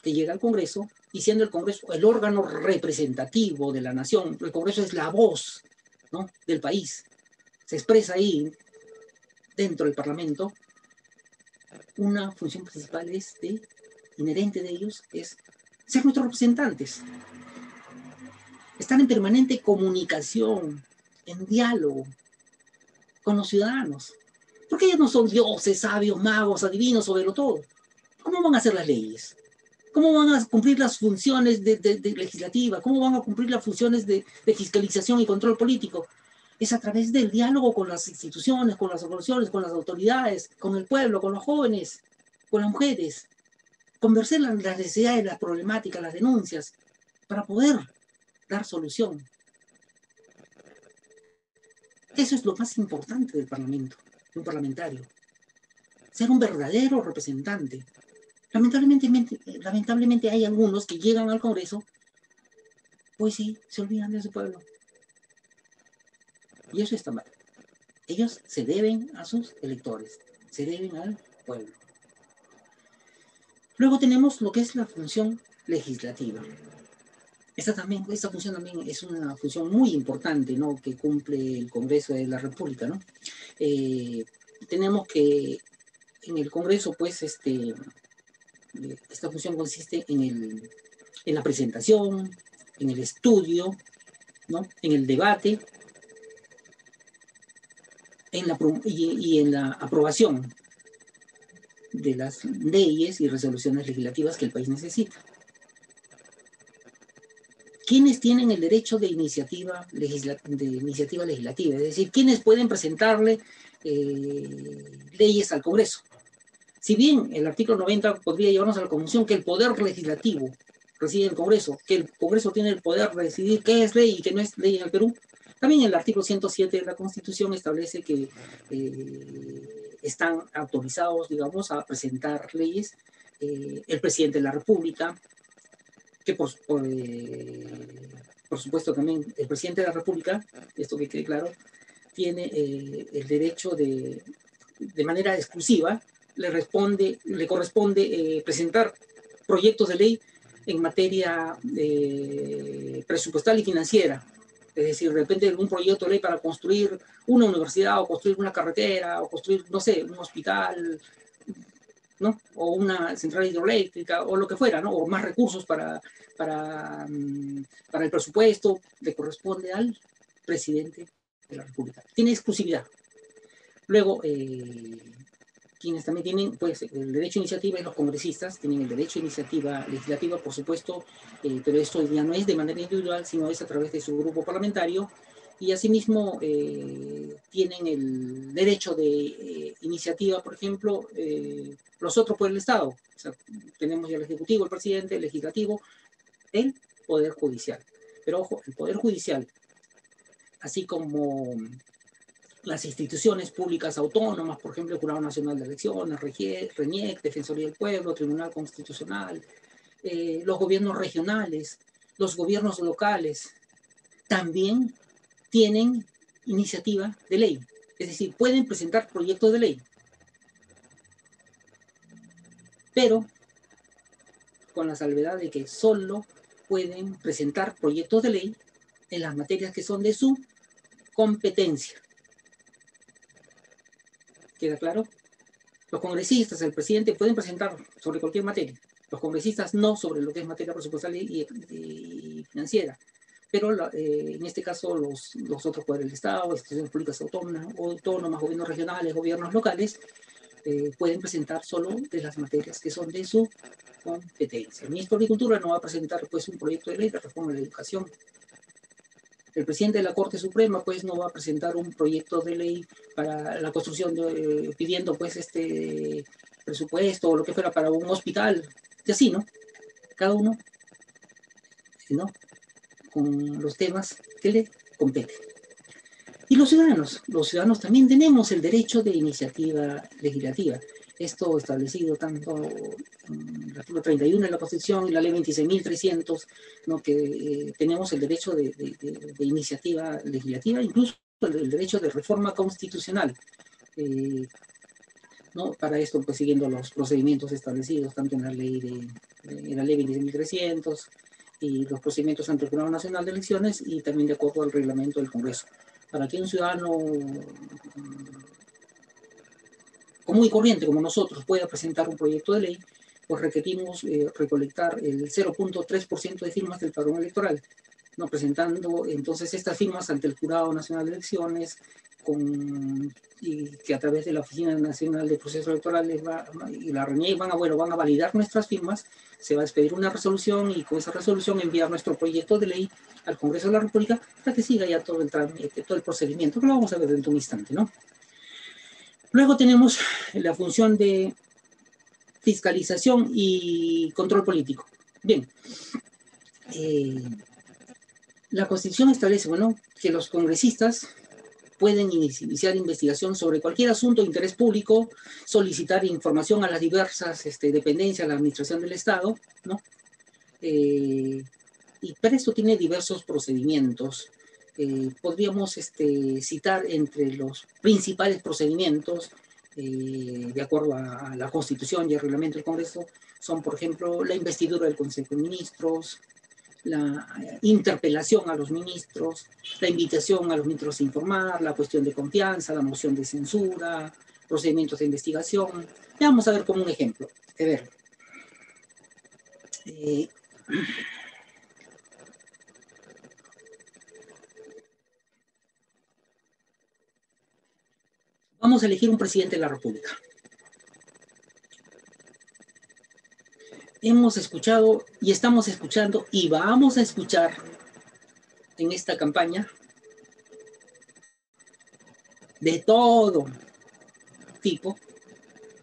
que llega al Congreso y siendo el Congreso el órgano representativo de la nación, el Congreso es la voz, ¿no?, del país. Se expresa ahí dentro del Parlamento. Una función principal inherente de ellos es ser nuestros representantes, estar en permanente comunicación, en diálogo con los ciudadanos, porque ellos no son dioses, sabios, magos, adivinos sobre lo todo. ¿Cómo van a hacer las leyes? ¿Cómo van a cumplir las funciones de legislativa? ¿Cómo van a cumplir las funciones de fiscalización y control político? Es a través del diálogo con las instituciones, con las organizaciones, con las autoridades, con el pueblo, con los jóvenes, con las mujeres. Conversar las necesidades, las problemáticas, las denuncias, para poder dar solución. Eso es lo más importante del Parlamento, de un parlamentario. Ser un verdadero representante. Lamentablemente hay algunos que llegan al Congreso, pues sí, se olvidan de su pueblo. Y eso está mal. Ellos se deben a sus electores, se deben al pueblo. Luego tenemos lo que es la función legislativa. Esta función también es una función muy importante, ¿no?, que cumple el Congreso de la República, ¿no? Tenemos que en el Congreso, pues, esta función consiste en la presentación, en el estudio, ¿no?, en el debate, y en la aprobación de las leyes y resoluciones legislativas que el país necesita. ¿Quiénes tienen el derecho de iniciativa legislativa? Es decir, ¿quiénes pueden presentarle leyes al Congreso? Si bien el artículo 90 podría llevarnos a la conclusión que el poder legislativo reside en el Congreso, que el Congreso tiene el poder de decidir qué es ley y qué no es ley en el Perú, también el artículo 107 de la Constitución establece que están autorizados, digamos, a presentar leyes el presidente de la República, que por supuesto también el presidente de la República, esto que quede claro, tiene el derecho de manera exclusiva, le corresponde presentar proyectos de ley en materia presupuestal y financiera. Es decir, de repente un proyecto de ley para construir una universidad o construir una carretera o construir, no sé, un hospital, ¿no?, o una central hidroeléctrica o lo que fuera, ¿no?, o más recursos para el presupuesto, le corresponde al presidente de la República. Tiene exclusividad. Luego, quienes también tienen, pues, el derecho a iniciativa, y los congresistas tienen el derecho a iniciativa legislativa, por supuesto, pero esto ya no es de manera individual, sino es a través de su grupo parlamentario, y asimismo tienen el derecho de iniciativa, por ejemplo, los otros por el Estado. O sea, tenemos ya el Ejecutivo, el Presidente, el Legislativo, el Poder Judicial. Pero ojo, el Poder Judicial, así como las instituciones públicas autónomas, por ejemplo, el Jurado Nacional de Elecciones, RENIEC, Defensoría del Pueblo, Tribunal Constitucional, los gobiernos regionales, los gobiernos locales, también tienen iniciativa de ley. Es decir, pueden presentar proyectos de ley. Pero con la salvedad de que solo pueden presentar proyectos de ley en las materias que son de su competencia. ¿Queda claro? Los congresistas, el presidente, pueden presentar sobre cualquier materia. Los congresistas no sobre lo que es materia presupuestal y financiera. pero en este caso los otros poderes del Estado, instituciones públicas autónomas, gobiernos regionales, gobiernos locales, pueden presentar solo de las materias que son de su competencia. El ministro de Agricultura no va a presentar pues un proyecto de ley de reforma de la educación. El presidente de la Corte Suprema pues no va a presentar un proyecto de ley para la construcción pidiendo pues este presupuesto o lo que fuera para un hospital, y así, ¿no? Cada uno, ¿no? Con los temas que le competen. Y los ciudadanos también tenemos el derecho de iniciativa legislativa. Esto establecido tanto en el artículo 31 de la Constitución y la ley 26.300, ¿no? Que tenemos el derecho de iniciativa legislativa, incluso el derecho de reforma constitucional. ¿No? Para esto, pues siguiendo los procedimientos establecidos tanto en la ley 26.300 y los procedimientos ante el Jurado Nacional de Elecciones y también de acuerdo al reglamento del Congreso. Para que un ciudadano común y corriente como nosotros pueda presentar un proyecto de ley, pues requerimos recolectar el 0.3% de firmas del padrón electoral, ¿no? Presentando entonces estas firmas ante el Jurado Nacional de Elecciones y que a través de la Oficina Nacional de Procesos Electorales y la RENIEC van a validar nuestras firmas, se va a expedir una resolución y con esa resolución enviar nuestro proyecto de ley al Congreso de la República para que siga ya todo el trámite, todo el procedimiento, que lo vamos a ver dentro de un instante, ¿no? Luego tenemos la función de fiscalización y control político. Bien, la Constitución establece, bueno, que los congresistas pueden iniciar investigación sobre cualquier asunto de interés público, solicitar información a las diversas dependencias de la administración del Estado, ¿no? Y para esto tiene diversos procedimientos. Podríamos citar entre los principales procedimientos, de acuerdo a la Constitución y el reglamento del Congreso, son, por ejemplo, la investidura del Consejo de Ministros, la interpelación a los ministros, la invitación a los ministros a informar, la cuestión de confianza, la moción de censura, procedimientos de investigación. Ya vamos a ver como un ejemplo. A ver. Vamos a elegir un presidente de la República. Hemos escuchado y estamos escuchando y vamos a escuchar en esta campaña de todo tipo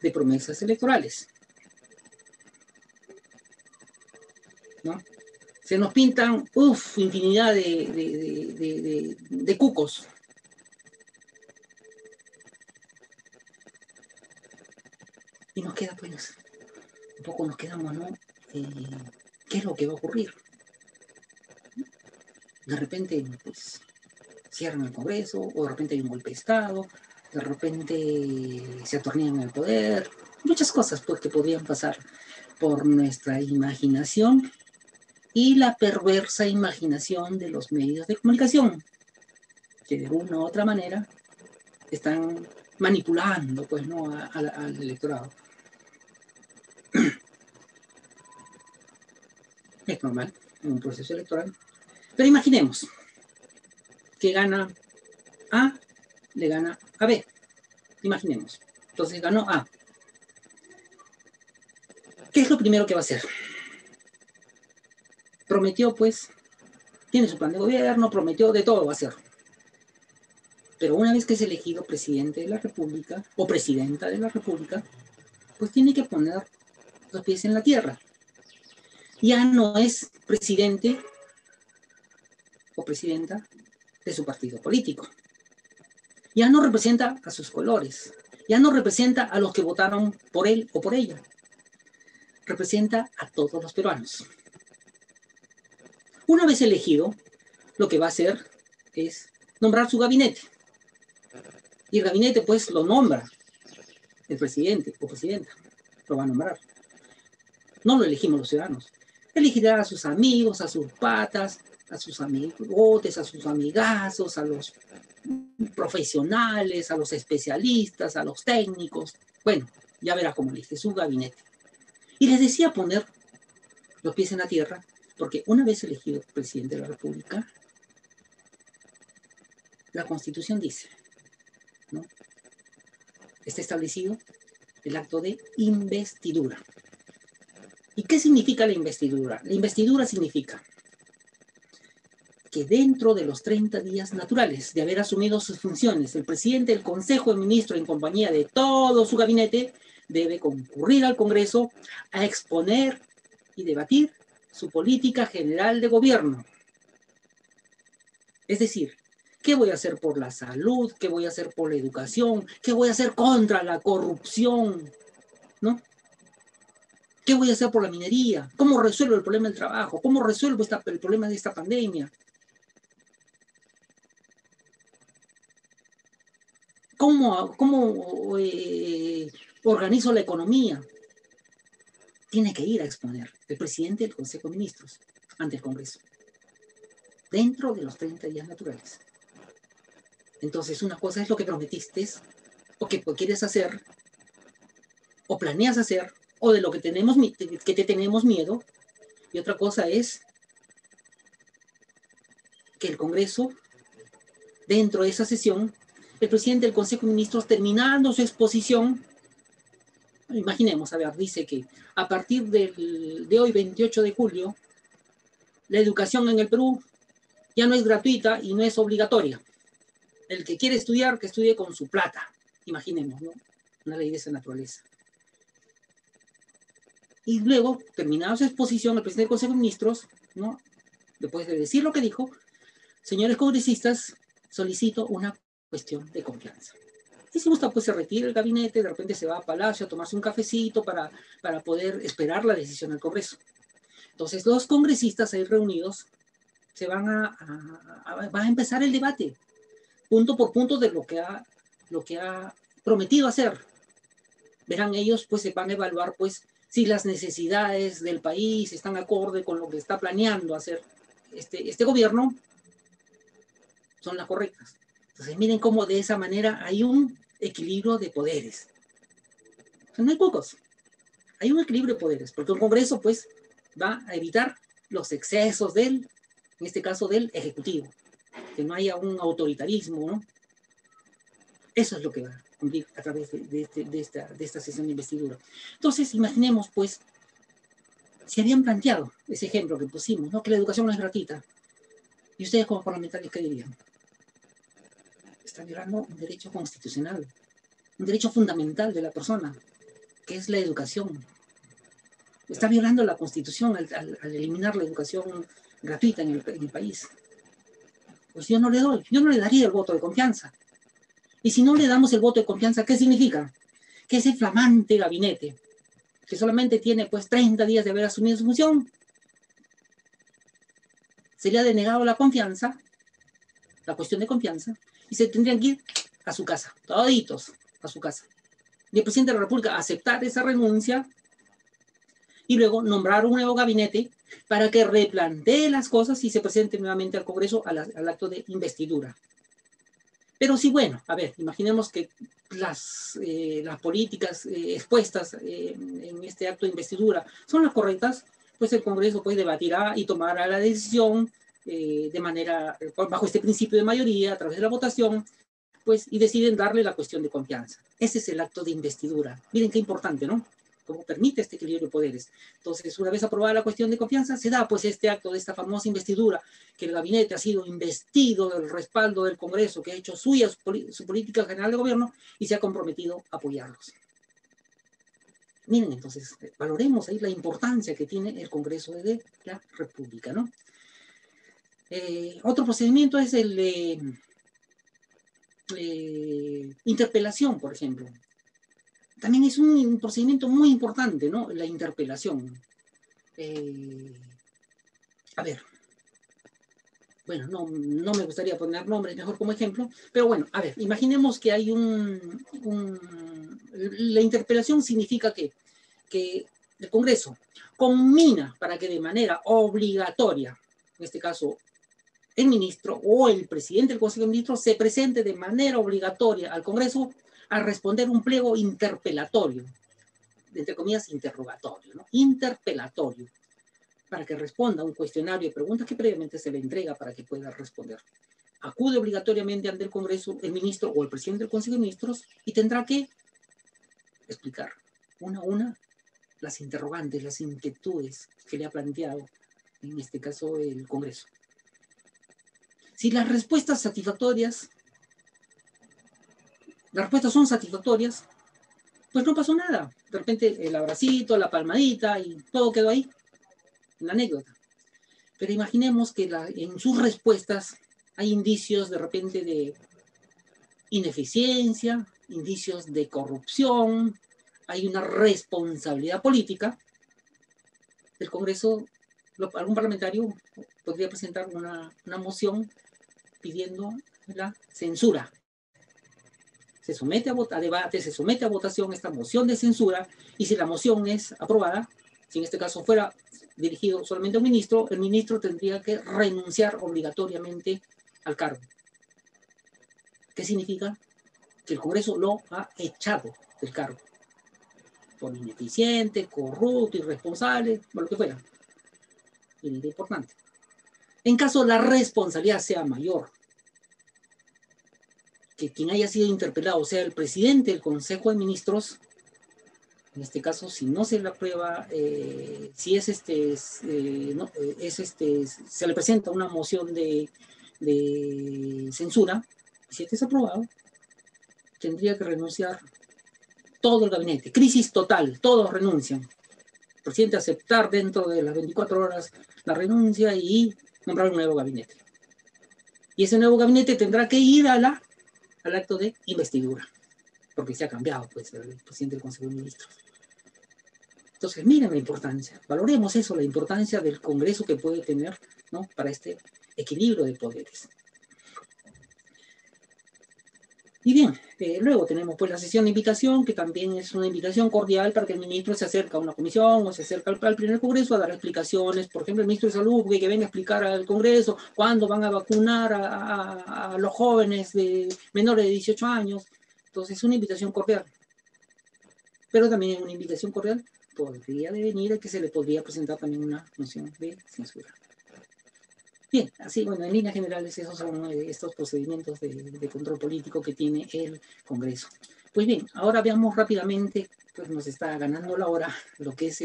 de promesas electorales, ¿no? Se nos pintan, infinidad de cucos. Y nos queda, pues, un poco nos quedamos, ¿no? ¿Qué es lo que va a ocurrir? De repente, pues, cierran el Congreso, o de repente hay un golpe de Estado, de repente se atornillan el poder, muchas cosas pues, que podrían pasar por nuestra imaginación y la perversa imaginación de los medios de comunicación, que de una u otra manera están manipulando pues, ¿no? al electorado. Es normal en un proceso electoral. Pero imaginemos que gana A, le gana a B. Imaginemos. Entonces ganó A. ¿Qué es lo primero que va a hacer? Prometió, pues, tiene su plan de gobierno, prometió de todo va a hacer. Pero una vez que es elegido presidente de la República o presidenta de la República, pues tiene que poner los pies en la tierra. Ya no es presidente o presidenta de su partido político. Ya no representa a sus colores. Ya no representa a los que votaron por él o por ella. Representa a todos los peruanos. Una vez elegido, lo que va a hacer es nombrar su gabinete. Y el gabinete, pues, lo nombra el presidente o presidenta. Lo va a nombrar. No lo elegimos los ciudadanos. Elegirá a sus amigos, a sus patas, a sus amigotes, a sus amigazos, a los profesionales, a los especialistas, a los técnicos. Bueno, ya verá cómo elige su gabinete. Y les decía poner los pies en la tierra Porque una vez elegido presidente de la República, la Constitución dice, ¿no? Está establecido el acto de investidura. ¿Y qué significa la investidura? La investidura significa que dentro de los 30 días naturales de haber asumido sus funciones, el presidente del Consejo de Ministros, en compañía de todo su gabinete, debe concurrir al Congreso a exponer y debatir su política general de gobierno. Es decir, ¿qué voy a hacer por la salud? ¿Qué voy a hacer por la educación? ¿Qué voy a hacer contra la corrupción? ¿No? ¿Qué voy a hacer por la minería? ¿Cómo resuelvo el problema del trabajo? ¿Cómo resuelvo el problema de esta pandemia? ¿Cómo organizo la economía? Tiene que ir a exponer el presidente del Consejo de Ministros ante el Congreso, dentro de los 30 días naturales. Entonces, una cosa es lo que prometiste, o que quieres hacer, o planeas hacer, o de lo que te tenemos miedo, y otra cosa es que el Congreso, dentro de esa sesión, el presidente del Consejo de Ministros, terminando su exposición, imaginemos, a ver, dice que a partir de hoy, 28 de julio, la educación en el Perú ya no es gratuita y no es obligatoria. El que quiere estudiar, que estudie con su plata. Imaginemos, ¿no? Una ley de esa naturaleza. Y luego, terminada su exposición, el presidente del Consejo de Ministros, ¿no? Después de decir lo que dijo, señores congresistas, solicito una cuestión de confianza. Y si gusta, pues se retira el gabinete, de repente se va a Palacio a tomarse un cafecito para poder esperar la decisión del Congreso. Entonces, los congresistas ahí reunidos se van a empezar el debate, punto por punto, de lo que ha prometido hacer. Verán ellos, pues se van a evaluar, pues, si las necesidades del país están acorde con lo que está planeando hacer este gobierno, son las correctas. Entonces, miren cómo de esa manera hay un equilibrio de poderes. O sea, no hay pocos. Hay un equilibrio de poderes, porque el Congreso, pues, va a evitar los excesos en este caso, del Ejecutivo. Que no haya un autoritarismo, ¿no? Eso es lo que va a cumplir a través de esta sesión de investidura. Entonces, imaginemos, pues, si habían planteado ese ejemplo que pusimos, ¿no? Que la educación no es gratuita. ¿Y ustedes como parlamentarios qué dirían? Está violando un derecho constitucional, un derecho fundamental de la persona, que es la educación. Está violando la Constitución al eliminar la educación gratuita en el país. Pues yo no le daría el voto de confianza. Y si no le damos el voto de confianza, ¿qué significa? Que ese flamante gabinete, que solamente tiene pues 30 días de haber asumido su función, se le ha denegado la confianza, la cuestión de confianza, y se tendrían que ir a su casa, toditos a su casa. Y el presidente de la República aceptar esa renuncia y luego nombrar un nuevo gabinete para que replantee las cosas y se presente nuevamente al Congreso al acto de investidura. Pero sí, bueno, a ver, imaginemos que las políticas expuestas en este acto de investidura son las correctas, pues el Congreso pues debatirá y tomará la decisión de manera, bajo este principio de mayoría, a través de la votación, pues, y deciden darle la cuestión de confianza. Ese es el acto de investidura. Miren qué importante, ¿no? Cómo permite este equilibrio de poderes. Entonces, una vez aprobada la cuestión de confianza, se da pues este acto de esta famosa investidura, que el gabinete ha sido investido del respaldo del Congreso, que ha hecho suya su política general de gobierno y se ha comprometido a apoyarlos. Miren, entonces, valoremos ahí la importancia que tiene el Congreso de la República, ¿no? Otro procedimiento es el interpelación, por ejemplo. También es un procedimiento muy importante, ¿no? La interpelación. A ver, bueno, no me gustaría poner nombres mejor como ejemplo, pero bueno, a ver, imaginemos que hay la interpelación significa que el Congreso conmina para que de manera obligatoria, en este caso el ministro o el presidente del Consejo de Ministros, se presente de manera obligatoria al Congreso a responder un pliego interpelatorio, entre comillas, interrogatorio, ¿no? Interpelatorio. para que responda a un cuestionario de preguntas que previamente se le entrega para que pueda responder. Acude obligatoriamente ante el Congreso el ministro o el presidente del Consejo de Ministros y tendrá que explicar una a una las interrogantes, las inquietudes que le ha planteado, en este caso, el Congreso. Si las respuestas son satisfactorias, pues no pasó nada. De repente el abracito, la palmadita y todo quedó ahí, en la anécdota. Pero imaginemos que en sus respuestas hay indicios de repente de ineficiencia, indicios de corrupción, hay una responsabilidad política. El Congreso, algún parlamentario podría presentar una moción pidiendo la censura. Se somete a debate, se somete a votación esta moción de censura, y si la moción es aprobada, si en este caso fuera dirigido solamente a un ministro, el ministro tendría que renunciar obligatoriamente al cargo. ¿Qué significa? Que el Congreso lo ha echado del cargo por ineficiente, corrupto, irresponsable, o lo que fuera. Y es importante. En caso la responsabilidad sea mayor, que quien haya sido interpelado sea el presidente del Consejo de Ministros, en este caso, si no se le aprueba, si es se le presenta una moción de censura, si este es aprobado, tendría que renunciar todo el gabinete. Crisis total, todos renuncian. El presidente aceptar dentro de las 24 horas la renuncia y nombrar un nuevo gabinete. Y ese nuevo gabinete tendrá que ir al acto de investidura, porque se ha cambiado, pues, el presidente del Consejo de Ministros. Entonces, miren la importancia, valoremos eso, la importancia del Congreso que puede tener, ¿no?, para este equilibrio de poderes. Y bien, luego tenemos pues la sesión de invitación, que también es una invitación cordial para que el ministro se acerque a una comisión o se acerque al primer Congreso a dar explicaciones. Por ejemplo, el ministro de Salud, que venga a explicar al Congreso cuándo van a vacunar a los jóvenes menores de 18 años. Entonces, es una invitación cordial. Pero también una invitación cordial podría devenir que se le podría presentar también una moción de censura. Bien, así, bueno, en líneas generales esos son estos procedimientos de control político que tiene el Congreso. Pues bien, ahora veamos rápidamente, pues nos está ganando la hora, lo que es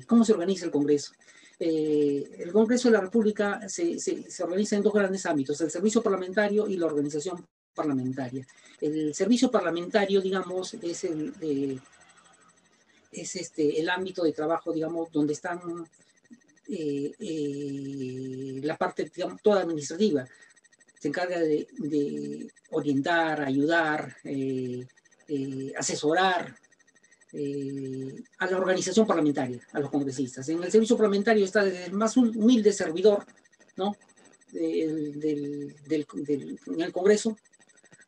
cómo se organiza el Congreso. El Congreso de la República se organiza en dos grandes ámbitos, el servicio parlamentario y la organización parlamentaria. El servicio parlamentario, digamos, es el ámbito de trabajo, digamos, donde están la parte, digamos, toda administrativa. Se encarga de orientar, ayudar, asesorar a la organización parlamentaria, a los congresistas. En el servicio parlamentario está desde el más humilde servidor, ¿no?, en el Congreso,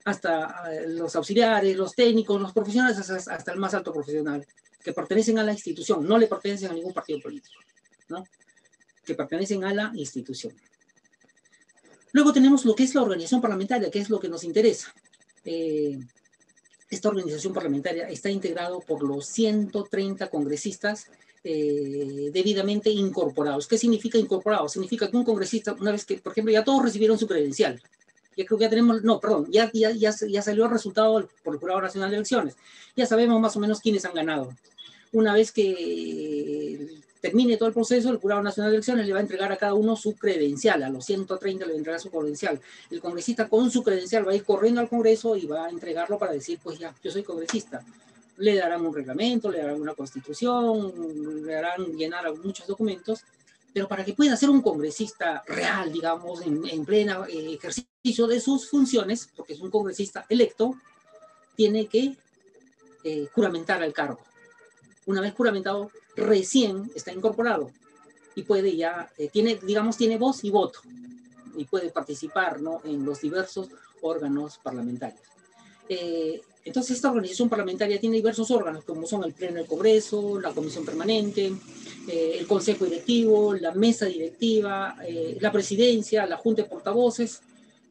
hasta los auxiliares, los técnicos, los profesionales, hasta el más alto profesional, que pertenecen a la institución, no le pertenecen a ningún partido político, ¿no?, que pertenecen a la institución. Luego tenemos lo que es la organización parlamentaria, que es lo que nos interesa. Esta organización parlamentaria está integrada por los 130 congresistas debidamente incorporados. ¿Qué significa incorporados? Significa que un congresista, una vez que, por ejemplo, ya todos recibieron su credencial, ya creo que ya tenemos, no, perdón, ya salió el resultado por el Jurado Nacional de Elecciones, ya sabemos más o menos quiénes han ganado. Una vez que termine todo el proceso, el Jurado Nacional de Elecciones le va a entregar a cada uno su credencial, a los 130 le va a entregar su credencial. El congresista con su credencial va a ir corriendo al Congreso y va a entregarlo para decir, pues ya, yo soy congresista. Le darán un reglamento, le darán una constitución, le harán llenar muchos documentos, pero para que pueda ser un congresista real, digamos, en pleno ejercicio de sus funciones, porque es un congresista electo, tiene que juramentar al cargo. Una vez juramentado, recién está incorporado y puede ya, tiene voz y voto y puede participar, ¿no?, en los diversos órganos parlamentarios. Entonces, esta organización parlamentaria tiene diversos órganos, como son el Pleno del Congreso, la Comisión Permanente, el Consejo Directivo, la Mesa Directiva, la Presidencia, la Junta de Portavoces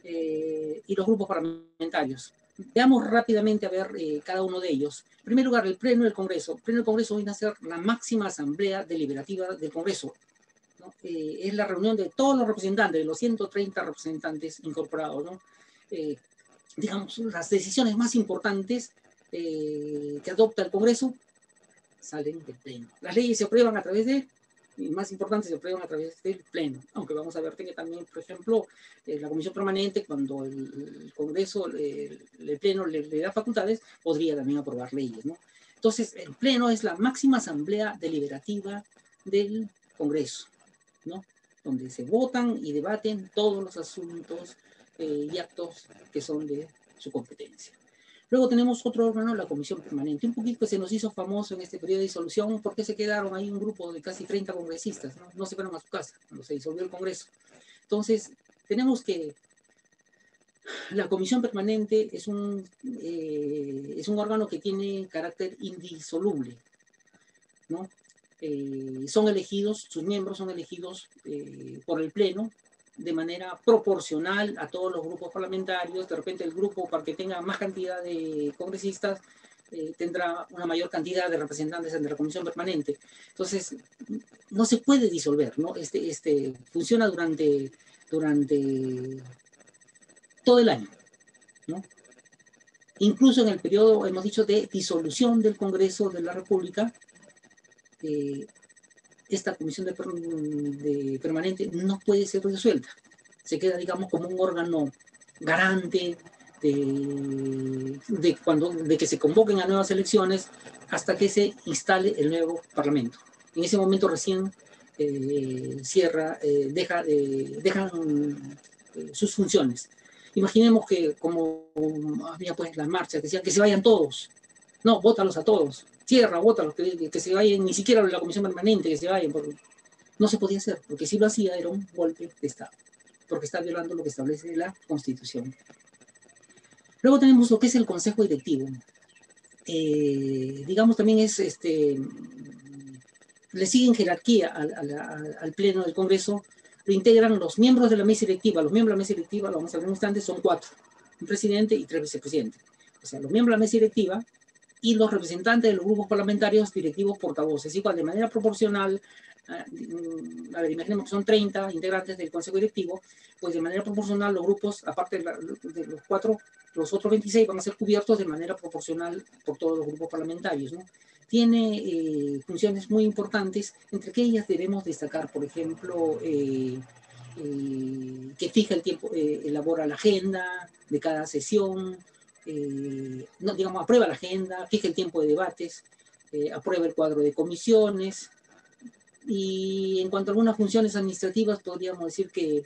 y los grupos parlamentarios. Veamos rápidamente a ver cada uno de ellos. En primer lugar, el Pleno del Congreso. El Pleno del Congreso viene a ser la máxima asamblea deliberativa del Congreso, ¿no? Es la reunión de todos los representantes, de los 130 representantes incorporados, ¿no? Digamos, las decisiones más importantes que adopta el Congreso salen del Pleno. Las leyes se aprueban a través de, y más importante, se aprueban a través del Pleno. Aunque vamos a ver que también, por ejemplo, la Comisión Permanente, cuando el Congreso, el Pleno le da facultades, podría también aprobar leyes, ¿no? Entonces, el Pleno es la máxima asamblea deliberativa del Congreso, ¿no? Donde se votan y debaten todos los asuntos y actos que son de su competencia. Luego tenemos otro órgano, la Comisión Permanente. Un poquito se nos hizo famoso en este periodo de disolución porque se quedaron ahí un grupo de casi 30 congresistas, ¿no? No se fueron a su casa cuando se disolvió el Congreso. Entonces, tenemos que la Comisión Permanente es un órgano que tiene carácter indisoluble, ¿no? Son elegidos, sus miembros son elegidos por el Pleno de manera proporcional a todos los grupos parlamentarios. De repente el grupo, para que tenga más cantidad de congresistas, tendrá una mayor cantidad de representantes en la Comisión Permanente. Entonces, no se puede disolver, ¿no? Funciona durante todo el año, ¿no? Incluso en el periodo, hemos dicho, de disolución del Congreso de la República, esta comisión de permanente no puede ser resuelta. Se queda, digamos, como un órgano garante de que se convoquen a nuevas elecciones hasta que se instale el nuevo Parlamento. En ese momento recién dejan sus funciones. Imaginemos que, como había pues las marchas, decían que se vayan todos. No, vótalos a todos. Cierra, vótalos, que se vayan, ni siquiera la Comisión Permanente, que se vayan. Porque no se podía hacer, porque si lo hacía era un golpe de Estado, porque está violando lo que establece la Constitución. Luego tenemos lo que es el Consejo Directivo. Digamos, también es, le siguen jerarquía al Pleno del Congreso, lo integran los miembros de la mesa directiva. Los miembros de la mesa directiva, lo vamos a ver en un instante, son 4, un presidente y 3 vicepresidentes. O sea, los miembros de la mesa directiva y los representantes de los grupos parlamentarios directivos portavoces, igual de manera proporcional. A ver, imaginemos que son 30 integrantes del Consejo Directivo, pues de manera proporcional los grupos, aparte de los 4, los otros 26 van a ser cubiertos de manera proporcional por todos los grupos parlamentarios, ¿no? Tiene funciones muy importantes, entre que ellas debemos destacar, por ejemplo, que fija el tiempo, elabora la agenda de cada sesión, no, digamos, aprueba la agenda, fija el tiempo de debates, aprueba el cuadro de comisiones. Y en cuanto a algunas funciones administrativas, podríamos decir que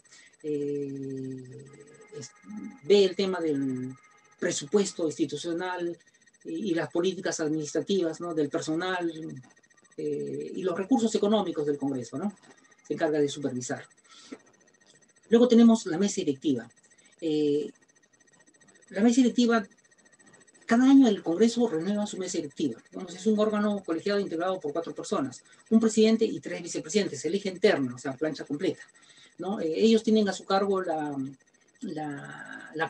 ve el tema del presupuesto institucional y las políticas administrativas, ¿no? Del personal y los recursos económicos del Congreso, ¿no? Se encarga de supervisar. Luego tenemos la mesa directiva. La mesa directiva, cada año el Congreso renueva su mesa directiva. Digamos, es un órgano colegiado integrado por 4 personas, un presidente y 3 vicepresidentes, se elige interna, o sea, plancha completa, ¿no? Ellos tienen a su cargo la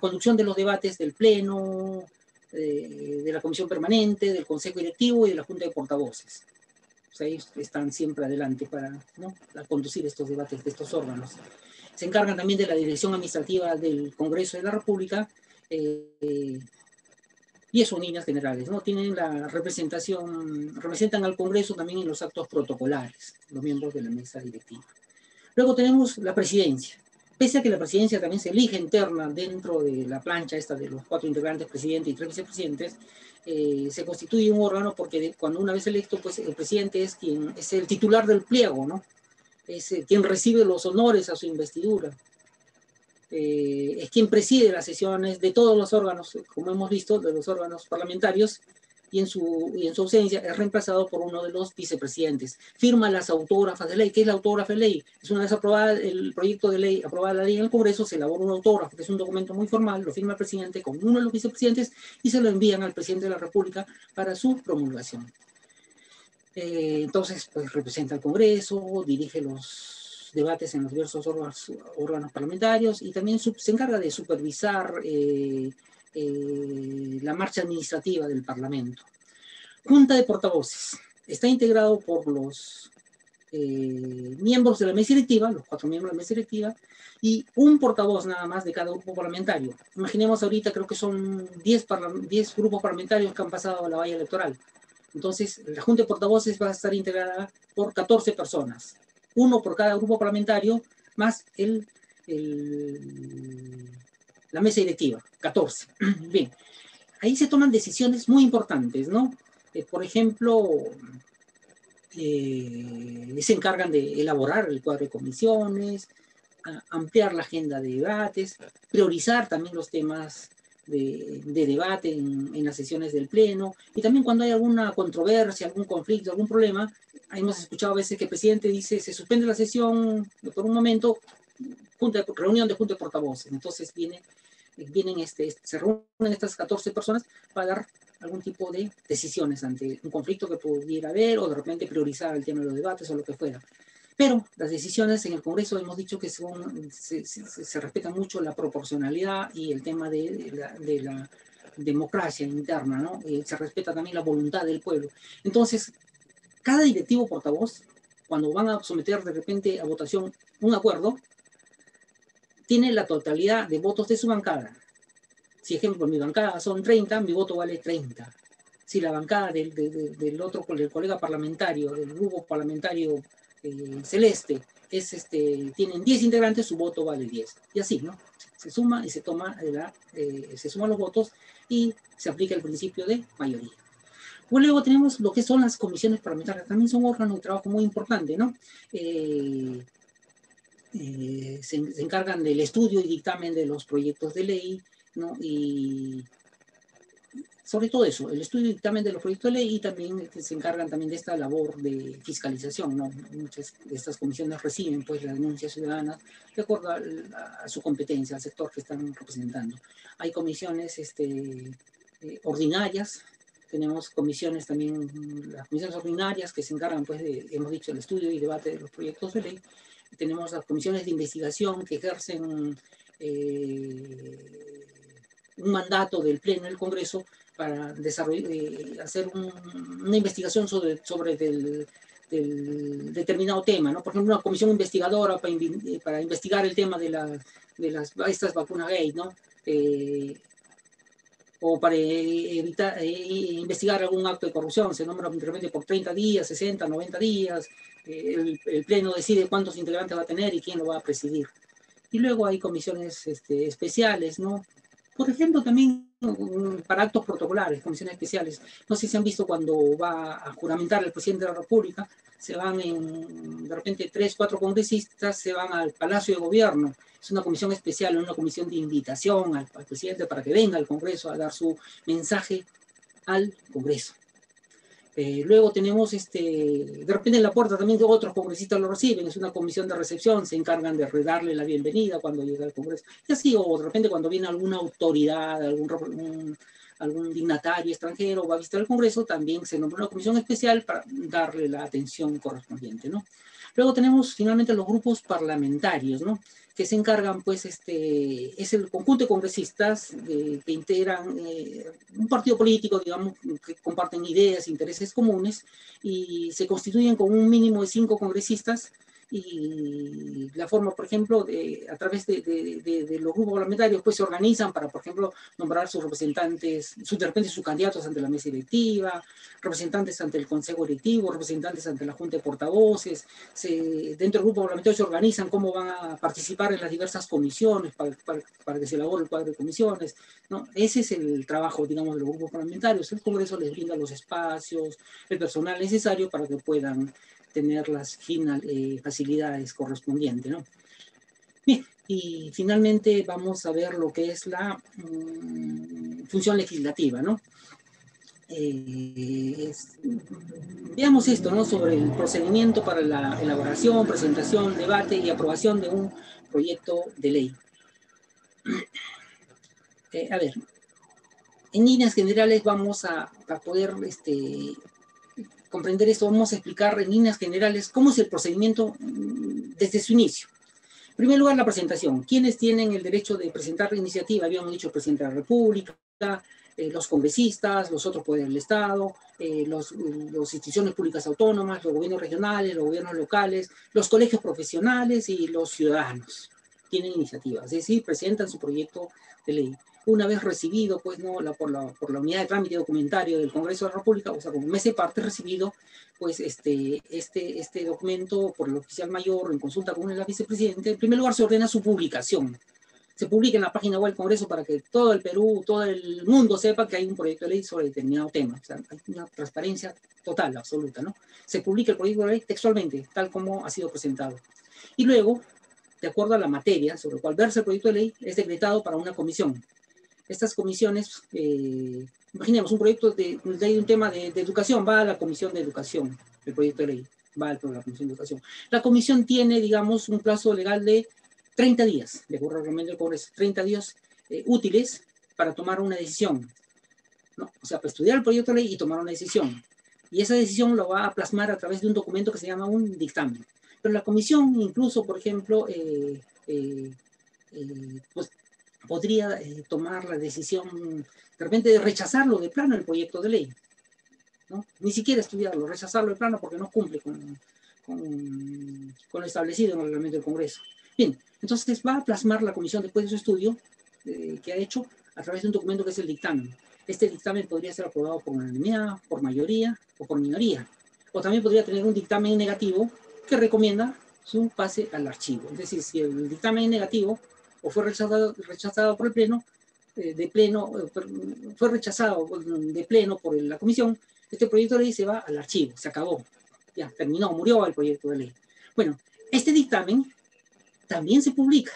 conducción de los debates del Pleno, de la Comisión Permanente, del Consejo Directivo y de la Junta de Portavoces. O sea, ellos están siempre adelante para, ¿no?, conducir estos debates de estos órganos. Se encargan también de la dirección administrativa del Congreso de la República, y eso en líneas generales, ¿no? Tienen la representan al Congreso también en los actos protocolares, los miembros de la mesa directiva. Luego tenemos la presidencia. Pese a que la presidencia también se elige interna dentro de la plancha esta de los 4 integrantes, presidente y 3 vicepresidentes, se constituye un órgano porque cuando una vez electo, pues el presidente es el titular del pliego, ¿no? Es quien recibe los honores a su investidura. Es quien preside las sesiones de todos los órganos, como hemos visto, de los órganos parlamentarios, y en su ausencia es reemplazado por uno de los vicepresidentes. Firma las autógrafas de ley. ¿Qué es la autógrafa de ley? Es una vez aprobada el proyecto de ley, aprobada la ley en el Congreso, se elabora un autógrafo, que es un documento muy formal, lo firma el presidente con uno de los vicepresidentes y se lo envían al presidente de la República para su promulgación. Entonces, pues representa al Congreso, dirige los debates en los diversos órganos parlamentarios y también se encarga de supervisar la marcha administrativa del Parlamento. Junta de portavoces. Está integrado por los miembros de la mesa directiva, los 4 miembros de la mesa directiva, y un portavoz nada más de cada grupo parlamentario. Imaginemos ahorita, creo que son 10 grupos parlamentarios que han pasado a la valla electoral. Entonces, la Junta de Portavoces va a estar integrada por 14 personas, uno por cada grupo parlamentario, más la mesa directiva, 14. Bien, ahí se toman decisiones muy importantes, ¿no? Por ejemplo, se encargan de elaborar el cuadro de comisiones, ampliar la agenda de debates, priorizar también los temas de debate en las sesiones del Pleno, y también cuando hay alguna controversia, algún conflicto, algún problema, hemos escuchado a veces que el presidente dice, se suspende la sesión por un momento, reunión de junta de portavoces. Entonces se reúnen estas 14 personas para dar algún tipo de decisiones ante un conflicto que pudiera haber, o de repente priorizar el tema de los debates o lo que fuera. Pero las decisiones en el Congreso hemos dicho que se respeta mucho la proporcionalidad y el tema de la democracia interna, ¿no? Se respeta también la voluntad del pueblo. Entonces, cada directivo portavoz, cuando van a someter de repente a votación un acuerdo, tiene la totalidad de votos de su bancada. Si, ejemplo, mi bancada son 30, mi voto vale 30. Si la bancada del colega parlamentario, del grupo parlamentario celeste, tienen 10 integrantes, su voto vale 10. Y así, ¿no? Se suma y se suman los votos y se aplica el principio de mayoría. Pues luego tenemos lo que son las comisiones parlamentarias. También son órganos de trabajo muy importantes, ¿no? Se encargan del estudio y dictamen de los proyectos de ley, ¿no? Y sobre todo eso, el estudio y dictamen de los proyectos de ley, y también se encargan también de esta labor de fiscalización, ¿no? Muchas de estas comisiones reciben pues las denuncias ciudadanas de acuerdo a su competencia, al sector que están representando. Hay comisiones ordinarias, tenemos comisiones también, las comisiones ordinarias que se encargan pues de, hemos dicho, el estudio y debate de los proyectos de ley. Tenemos las comisiones de investigación que ejercen un mandato del Pleno del Congreso para hacer una investigación sobre determinado tema, ¿no? Por ejemplo, una comisión investigadora para investigar el tema de estas vacunas gay, ¿no? O para investigar algún acto de corrupción, se nombra de repente por 30 días, 60, 90 días, el Pleno decide cuántos integrantes va a tener y quién lo va a presidir. Y luego hay comisiones especiales, ¿no? Por ejemplo, también para actos protocolares, comisiones especiales. No sé si han visto cuando va a juramentar el presidente de la República, se van de repente 3, 4 congresistas, se van al Palacio de Gobierno. Es una comisión especial, una comisión de invitación al presidente para que venga al Congreso a dar su mensaje al Congreso. Luego tenemos, de repente en la puerta también otros congresistas lo reciben, es una comisión de recepción, se encargan de darle la bienvenida cuando llega al Congreso. Y así, o de repente cuando viene alguna autoridad, algún dignatario extranjero va a visitar el Congreso, también se nombra una comisión especial para darle la atención correspondiente, ¿no? Luego tenemos finalmente los grupos parlamentarios, ¿no? Que se encargan, pues, es el conjunto de congresistas que integran un partido político, digamos, que comparten ideas, intereses comunes, y se constituyen con un mínimo de 5 congresistas, y la forma, por ejemplo, a través de los grupos parlamentarios, pues se organizan para, por ejemplo, nombrar sus representantes, de repente sus candidatos ante la mesa directiva, representantes ante el consejo directivo, representantes ante la junta de portavoces. Dentro del grupo parlamentario se organizan cómo van a participar en las diversas comisiones para que se elabore el cuadro de comisiones, ¿no? Ese es el trabajo, digamos, de los grupos parlamentarios. El Congreso les brinda los espacios, el personal necesario para que puedan tener las facilidades correspondientes, ¿no? Bien, y finalmente vamos a ver lo que es la función legislativa, ¿no? Veamos esto, ¿no? Sobre el procedimiento para la elaboración, presentación, debate y aprobación de un proyecto de ley. A ver, en líneas generales vamos a poder comprender esto, vamos a explicar en líneas generales cómo es el procedimiento desde su inicio. En primer lugar, la presentación. ¿Quiénes tienen el derecho de presentar la iniciativa? Habíamos dicho el presidente de la República, los congresistas, los otros poderes del Estado, las instituciones públicas autónomas, los gobiernos regionales, los gobiernos locales, los colegios profesionales y los ciudadanos tienen iniciativas, es decir, presentan su proyecto de ley. Una vez recibido, pues, ¿no? por la unidad de trámite documentario del Congreso de la República, o sea, como mes de parte recibido, pues este documento por el oficial mayor en consulta con el vicepresidente, en primer lugar se ordena su publicación. Se publica en la página web del Congreso para que todo el Perú, todo el mundo sepa que hay un proyecto de ley sobre determinado tema. O sea, hay una transparencia total, absoluta, ¿no? Se publica el proyecto de ley textualmente, tal como ha sido presentado. Y luego, de acuerdo a la materia sobre la cual versa el proyecto de ley, es decretado para una comisión. Estas comisiones, imaginemos un proyecto de ley de un tema de educación, va a la Comisión de Educación, el proyecto de ley, va a la Comisión de Educación. La comisión tiene, digamos, un plazo legal de 30 días, de acuerdo al reglamento del Congreso, 30 días útiles para tomar una decisión, ¿no? O sea, para estudiar el proyecto de ley y tomar una decisión. Y esa decisión lo va a plasmar a través de un documento que se llama un dictamen. Pero la comisión, incluso, por ejemplo, pues podría tomar la decisión de repente de rechazarlo de plano el proyecto de ley, ¿no? Ni siquiera estudiarlo, rechazarlo de plano porque no cumple con lo establecido en el reglamento del Congreso. Bien, entonces va a plasmar la comisión después de su estudio que ha hecho a través de un documento que es el dictamen. Este dictamen podría ser aprobado por unanimidad, por mayoría o por minoría. O también podría tener un dictamen negativo que recomienda su pase al archivo. Es decir, si el dictamen es negativo o fue rechazado por el Pleno, fue rechazado de pleno por la comisión, este proyecto de ley se va al archivo, se acabó. Ya, terminó, murió el proyecto de ley. Bueno, este dictamen también se publica,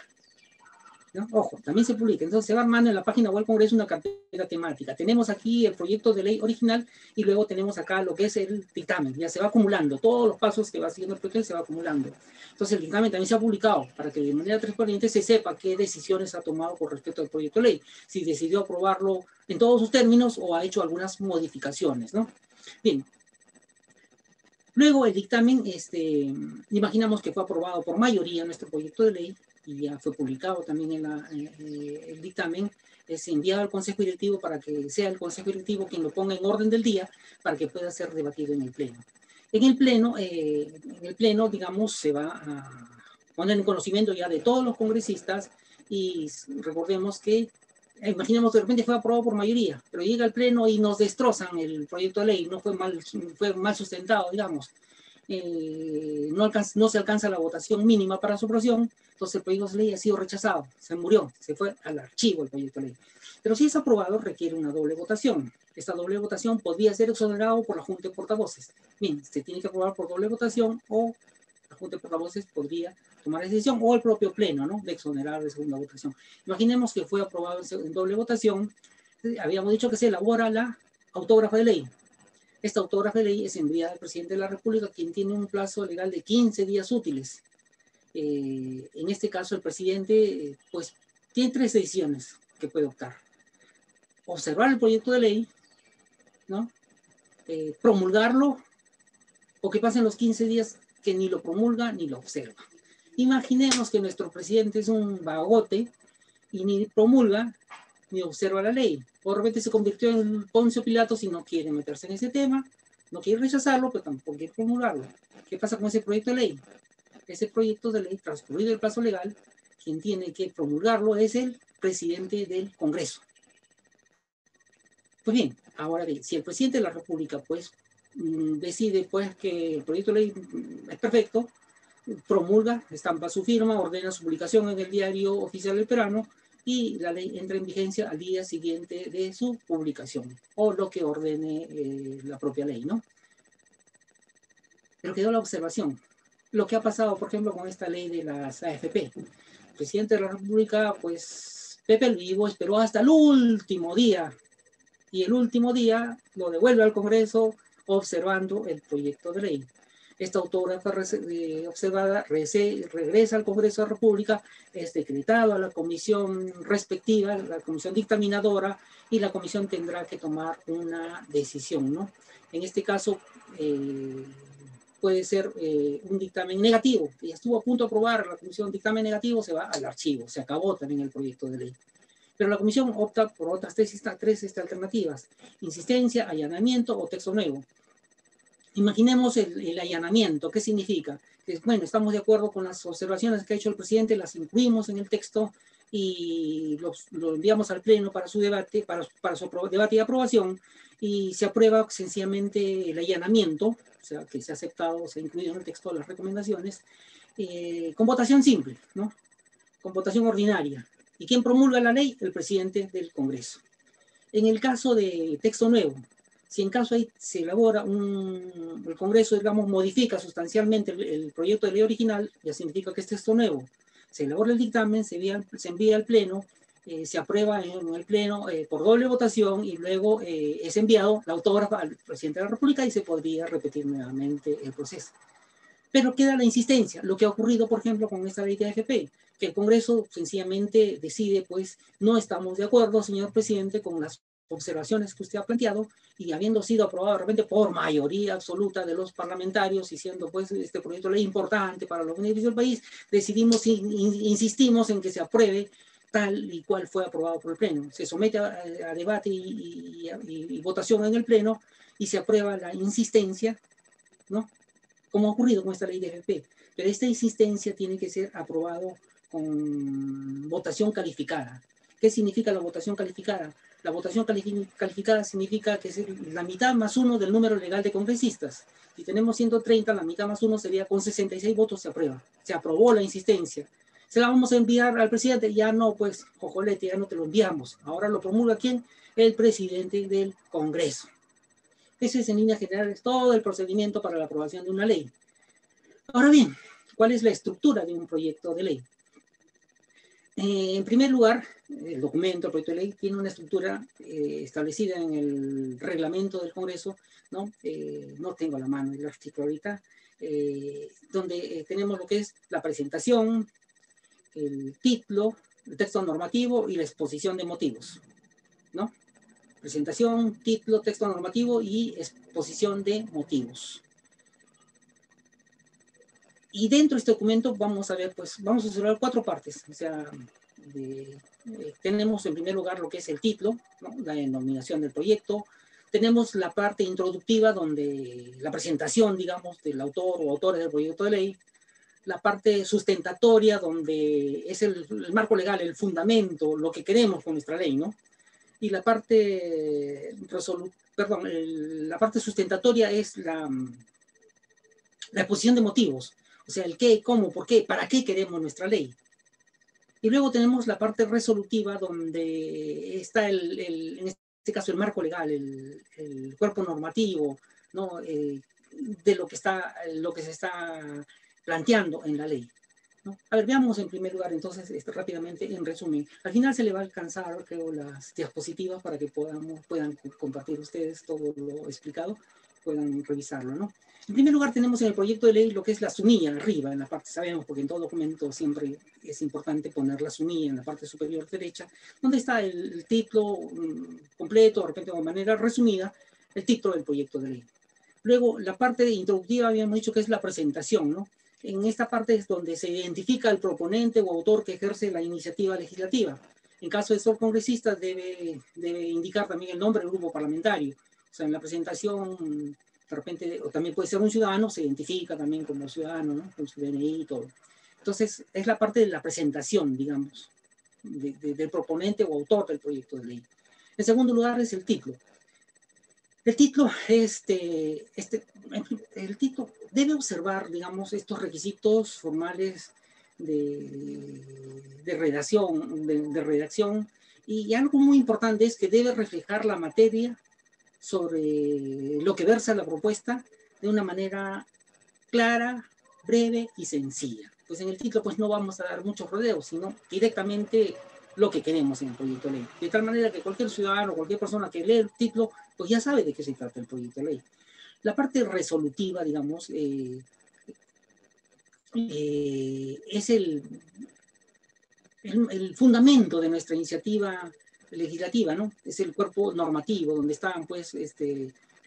¿no? Ojo, también se publica. Entonces se va armando en la página web del Congreso una carpeta temática. Tenemos aquí el proyecto de ley original y luego tenemos acá lo que es el dictamen. Ya se va acumulando. Todos los pasos que va siguiendo el proyecto se va acumulando. Entonces el dictamen también se ha publicado para que de manera transparente se sepa qué decisiones ha tomado con respecto al proyecto de ley. Si decidió aprobarlo en todos sus términos o ha hecho algunas modificaciones, ¿no? Bien. Luego el dictamen, imaginamos que fue aprobado por mayoría nuestro proyecto de ley y ya fue publicado también el dictamen, es enviado al Consejo Directivo para que sea el Consejo Directivo quien lo ponga en orden del día para que pueda ser debatido en el Pleno. En el Pleno, digamos, se va a poner en conocimiento ya de todos los congresistas y recordemos que imaginemos de repente fue aprobado por mayoría, pero llega al Pleno y nos destrozan el proyecto de ley, fue mal sustentado, digamos. No se alcanza la votación mínima para su aprobación, entonces el proyecto de ley ha sido rechazado, se murió, se fue al archivo el proyecto de ley. Pero si es aprobado, requiere una doble votación. Esta doble votación podría ser exonerado por la Junta de Portavoces. Bien, se tiene que aprobar por doble votación o la Junta de Portavoces podría tomar la decisión, o el propio Pleno, ¿no?, de exonerar de segunda votación. Imaginemos que fue aprobado en doble votación, habíamos dicho que se elabora la autógrafa de ley. Esta autógrafa de ley es enviada al presidente de la República, quien tiene un plazo legal de 15 días útiles. En este caso, el presidente, pues, tiene 3 decisiones que puede optar. Observar el proyecto de ley, ¿no?, promulgarlo, o que pasen los 15 días que ni lo promulga ni lo observa. Imaginemos que nuestro presidente es un vagote y ni promulga ni observa la ley. Por repente se convirtió en Poncio Pilatos y no quiere meterse en ese tema, no quiere rechazarlo, pero tampoco quiere promulgarlo. ¿Qué pasa con ese proyecto de ley? Ese proyecto de ley, transcurrido el plazo legal, quien tiene que promulgarlo es el presidente del Congreso. Pues bien, ahora bien, si el presidente de la República, pues, decide, pues, que el proyecto de ley es perfecto, promulga, estampa su firma, ordena su publicación en el Diario Oficial del Peruano y la ley entra en vigencia al día siguiente de su publicación, o lo que ordene la propia ley, ¿no? Pero quedó la observación. Lo que ha pasado, por ejemplo, con esta ley de las AFP. El presidente de la República, pues, Pepe el Vivo esperó hasta el último día, y el último día lo devuelve al Congreso observando el proyecto de ley. Esta autógrafa observada regresa al Congreso de la República, es decretado a la comisión respectiva, la comisión dictaminadora, y la comisión tendrá que tomar una decisión, ¿no? En este caso, puede ser un dictamen negativo, que ya estuvo a punto de aprobar la comisión, dictamen negativo, se va al archivo, se acabó también el proyecto de ley. Pero la comisión opta por otras tres alternativas: insistencia, allanamiento o texto nuevo. Imaginemos el allanamiento. ¿Qué significa? Que, bueno, estamos de acuerdo con las observaciones que ha hecho el presidente, las incluimos en el texto y lo enviamos al Pleno para su debate, para su debate y aprobación, y se aprueba sencillamente el allanamiento, o sea, que se ha aceptado, se ha incluido en el texto las recomendaciones, con votación simple, ¿no? Con votación ordinaria. ¿Y quién promulga la ley? El presidente del Congreso. En el caso de texto nuevo, si en caso ahí se elabora el Congreso, digamos, modifica sustancialmente el proyecto de ley original, ya significa que es texto nuevo. Se elabora el dictamen, se envía al Pleno, se aprueba en el Pleno por doble votación y luego es enviado la autógrafa al presidente de la República y se podría repetir nuevamente el proceso. Pero queda la insistencia, lo que ha ocurrido, por ejemplo, con esta ley de AFP, que el Congreso sencillamente decide, pues, no estamos de acuerdo, señor presidente, con las observaciones que usted ha planteado, y habiendo sido aprobado de repente por mayoría absoluta de los parlamentarios, y siendo, pues, este proyecto de ley importante para los beneficios del país, decidimos, insistimos en que se apruebe tal y cual fue aprobado por el Pleno. Se somete a debate y votación en el Pleno, y se aprueba la insistencia, ¿no? Como ha ocurrido con esta ley de AFP. Pero esta insistencia tiene que ser aprobado con votación calificada. ¿Qué significa la votación calificada? La votación calificada significa que es la mitad más uno del número legal de congresistas. Si tenemos 130, la mitad más uno sería con 66 votos se aprueba. Se aprobó la insistencia. ¿Se la vamos a enviar al presidente? Ya no, pues, jojolete, ya no te lo enviamos. Ahora lo promulga ¿quién? El presidente del Congreso. Ese es en líneas generales todo el procedimiento para la aprobación de una ley. Ahora bien, ¿cuál es la estructura de un proyecto de ley? En primer lugar, el documento, el proyecto de ley, tiene una estructura establecida en el reglamento del Congreso, ¿no? No tengo a la mano el artículo ahorita, donde tenemos lo que es la presentación, el título, el texto normativo y la exposición de motivos, ¿no? Presentación, título, texto normativo y exposición de motivos. Y dentro de este documento vamos a ver, pues, vamos a observar 4 partes. O sea, tenemos en primer lugar lo que es el título, ¿no? La denominación del proyecto. Tenemos la parte introductiva, donde la presentación, digamos, del autor o autores del proyecto de ley. La parte sustentatoria, donde es el marco legal, el fundamento, lo que queremos con nuestra ley, ¿no? Y la parte la parte sustentatoria es la exposición de motivos, o sea, el qué, cómo, por qué, para qué queremos nuestra ley. Y luego tenemos la parte resolutiva, donde está en este caso el marco legal, el cuerpo normativo, ¿no? De lo que se está planteando en la ley, ¿no? A ver, veamos en primer lugar entonces rápidamente en resumen. Al final se le va a alcanzar, creo, las diapositivas para que puedan compartir ustedes todo lo explicado, puedan revisarlo, ¿no? En primer lugar tenemos en el proyecto de ley lo que es la sumilla arriba, en la parte, sabemos, porque en todo documento siempre es importante poner la sumilla en la parte superior derecha, donde está el título completo, de repente de manera resumida, el título del proyecto de ley. Luego, la parte introductiva habíamos dicho que es la presentación, ¿no? En esta parte es donde se identifica el proponente o autor que ejerce la iniciativa legislativa. En caso de ser congresista, debe indicar también el nombre del grupo parlamentario. O sea, en la presentación, de repente, o también puede ser un ciudadano, se identifica también como ciudadano, ¿no? Con su DNI y todo. Entonces, es la parte de la presentación, digamos, del proponente o autor del proyecto de ley. En segundo lugar es el título. El título, el título debe observar, digamos, estos requisitos formales de redacción, y algo muy importante es que debe reflejar la materia sobre lo que versa la propuesta de una manera clara, breve y sencilla. Pues en el título pues no vamos a dar muchos rodeos, sino directamente lo que queremos en el proyecto de ley. De tal manera que cualquier ciudadano, cualquier persona que lee el título, pues ya sabe de qué se trata el proyecto de ley. La parte resolutiva, digamos, es el fundamento de nuestra iniciativa legislativa, ¿no? Es el cuerpo normativo donde están, pues,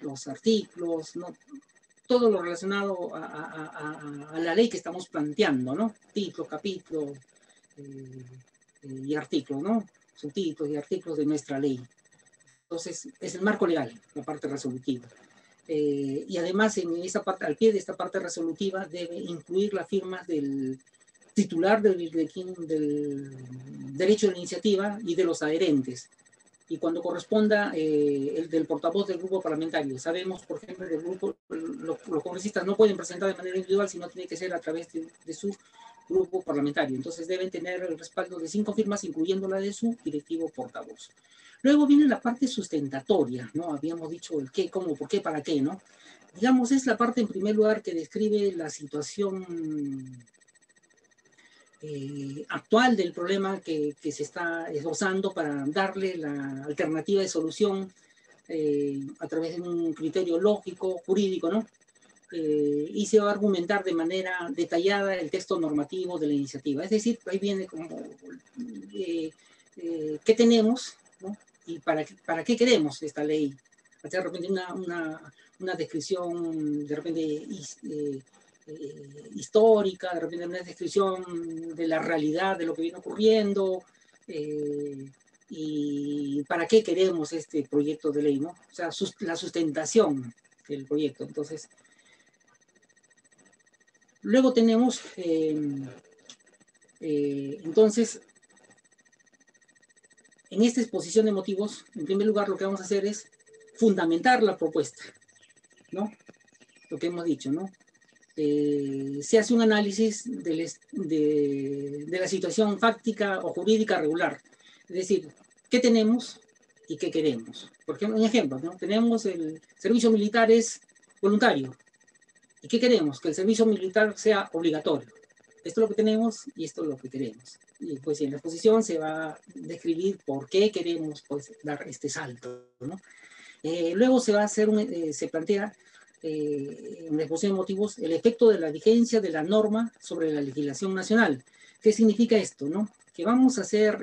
los artículos, ¿no? todo lo relacionado a la ley que estamos planteando, ¿no? Título, capítulo y artículo, ¿no? Subtítulos y artículos de nuestra ley. Entonces, es el marco legal, la parte resolutiva. Y además, en esa parte, al pie de esta parte resolutiva, debe incluir las firmas del titular del derecho de la iniciativa y de los adherentes. Y cuando corresponda, el del portavoz del grupo parlamentario. Sabemos, por ejemplo, que el grupo, los congresistas no pueden presentar de manera individual, sino tiene que ser a través de su grupo parlamentario. Entonces deben tener el respaldo de 5 firmas, incluyendo la de su directivo portavoz. Luego viene la parte sustentatoria, ¿no? Habíamos dicho el qué, cómo, por qué, para qué, ¿no? Digamos, es la parte en primer lugar que describe la situación actual del problema que se está esbozando para darle la alternativa de solución a través de un criterio lógico, jurídico, ¿no? Y se va a argumentar de manera detallada el texto normativo de la iniciativa. Es decir, ahí viene como qué tenemos, ¿no? Y para qué queremos esta ley. De repente una descripción de repente histórica, de repente una descripción de la realidad, de lo que viene ocurriendo, y para qué queremos este proyecto de ley, ¿no? O sea, la sustentación del proyecto. Entonces, luego tenemos, entonces, en esta exposición de motivos, en primer lugar, lo que vamos a hacer es fundamentar la propuesta, ¿no? Lo que hemos dicho, ¿no? Se hace un análisis de la situación fáctica o jurídica regular. Es decir, ¿qué tenemos y qué queremos? Por ejemplo, un ejemplo, ¿no? Tenemos el servicio militar es voluntario. ¿Y qué queremos? Que el servicio militar sea obligatorio. Esto es lo que tenemos y esto es lo que queremos. Y pues en la exposición se va a describir por qué queremos pues, dar este salto, ¿no? Luego se va a hacer se plantea en la exposición de motivos el efecto de la vigencia de la norma sobre la legislación nacional. ¿Qué significa esto? ¿No? Que vamos a hacer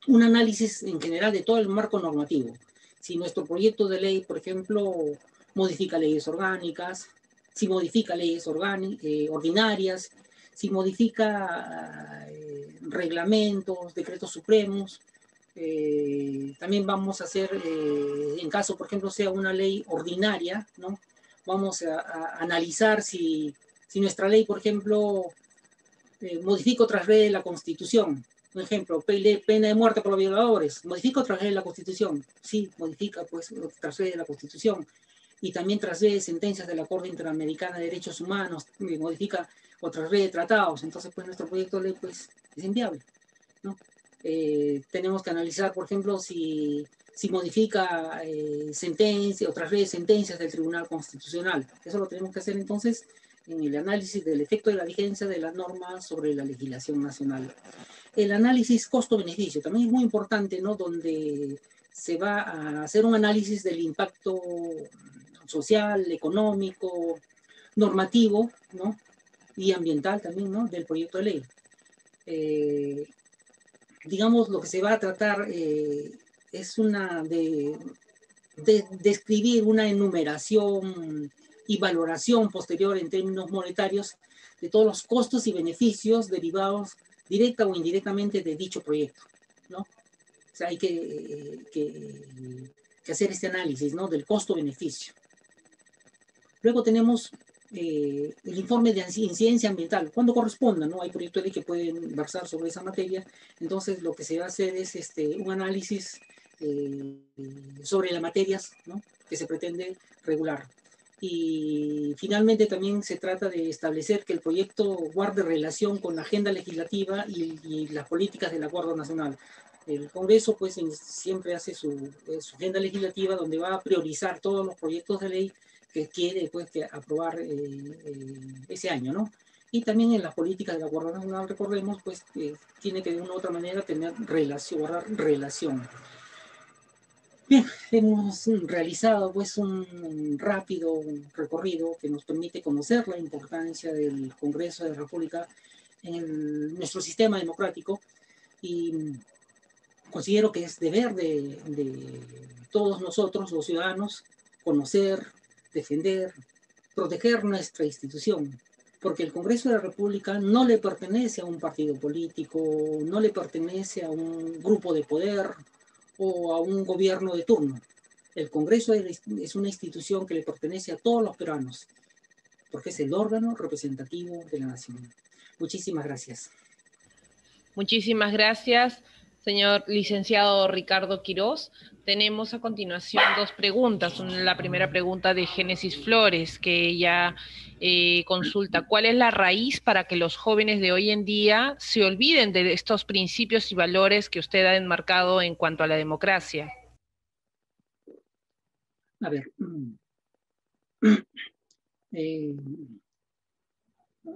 un análisis en general de todo el marco normativo. Si nuestro proyecto de ley, por ejemplo, modifica leyes orgánicas, si modifica leyes ordinarias, si modifica reglamentos, decretos supremos. También vamos a hacer, en caso, por ejemplo, sea una ley ordinaria, ¿no? Vamos a analizar si nuestra ley, por ejemplo, modifica o transgrede la Constitución. Por ejemplo, pena de muerte por los violadores. ¿Modifica o transgrede la Constitución? Sí, modifica, pues, o transgrede la Constitución. Y también transgrede sentencias de la Corte Interamericana de Derechos Humanos, modifica o transgrede tratados. Entonces, pues, nuestro proyecto de ley, pues, es inviable, ¿no? Tenemos que analizar, por ejemplo, si modifica sentencias o transgrede sentencias del Tribunal Constitucional. Eso lo tenemos que hacer entonces en el análisis del efecto de la vigencia de las normas sobre la legislación nacional. El análisis costo-beneficio también es muy importante, ¿no? Donde se va a hacer un análisis del impacto social, económico, normativo, ¿no? Y ambiental también, ¿no? Del proyecto de ley. Digamos, lo que se va a tratar es de describir una enumeración y valoración posterior en términos monetarios de todos los costos y beneficios derivados directa o indirectamente de dicho proyecto, ¿no? O sea, hay que hacer este análisis, ¿no? Del costo-beneficio. Luego tenemos el informe de incidencia ambiental, cuando corresponda, ¿no? Hay proyectos de ley que pueden versar sobre esa materia, entonces lo que se va a hacer es un análisis sobre las materias, ¿no? Que se pretende regular. Y finalmente también se trata de establecer que el proyecto guarde relación con la agenda legislativa y las políticas del Acuerdo Nacional. El Congreso pues siempre hace su agenda legislativa donde va a priorizar todos los proyectos de ley que quiere pues, aprobar ese año, ¿no? Y también en las políticas del Acuerdo Nacional, recordemos, pues tiene que de una u otra manera tener relación. Bien, hemos realizado pues un rápido recorrido que nos permite conocer la importancia del Congreso de la República en nuestro sistema democrático y considero que es deber de todos nosotros, los ciudadanos, conocer, defender, proteger nuestra institución, porque el Congreso de la República no le pertenece a un partido político, no le pertenece a un grupo de poder o a un gobierno de turno. El Congreso es una institución que le pertenece a todos los peruanos, porque es el órgano representativo de la nación. Muchísimas gracias. Muchísimas gracias, señor licenciado Ricardo Quirós. Tenemos a continuación dos preguntas. La primera pregunta de Génesis Flores, que ella consulta, ¿cuál es la raíz para que los jóvenes de hoy en día se olviden de estos principios y valores que usted ha enmarcado en cuanto a la democracia? A ver,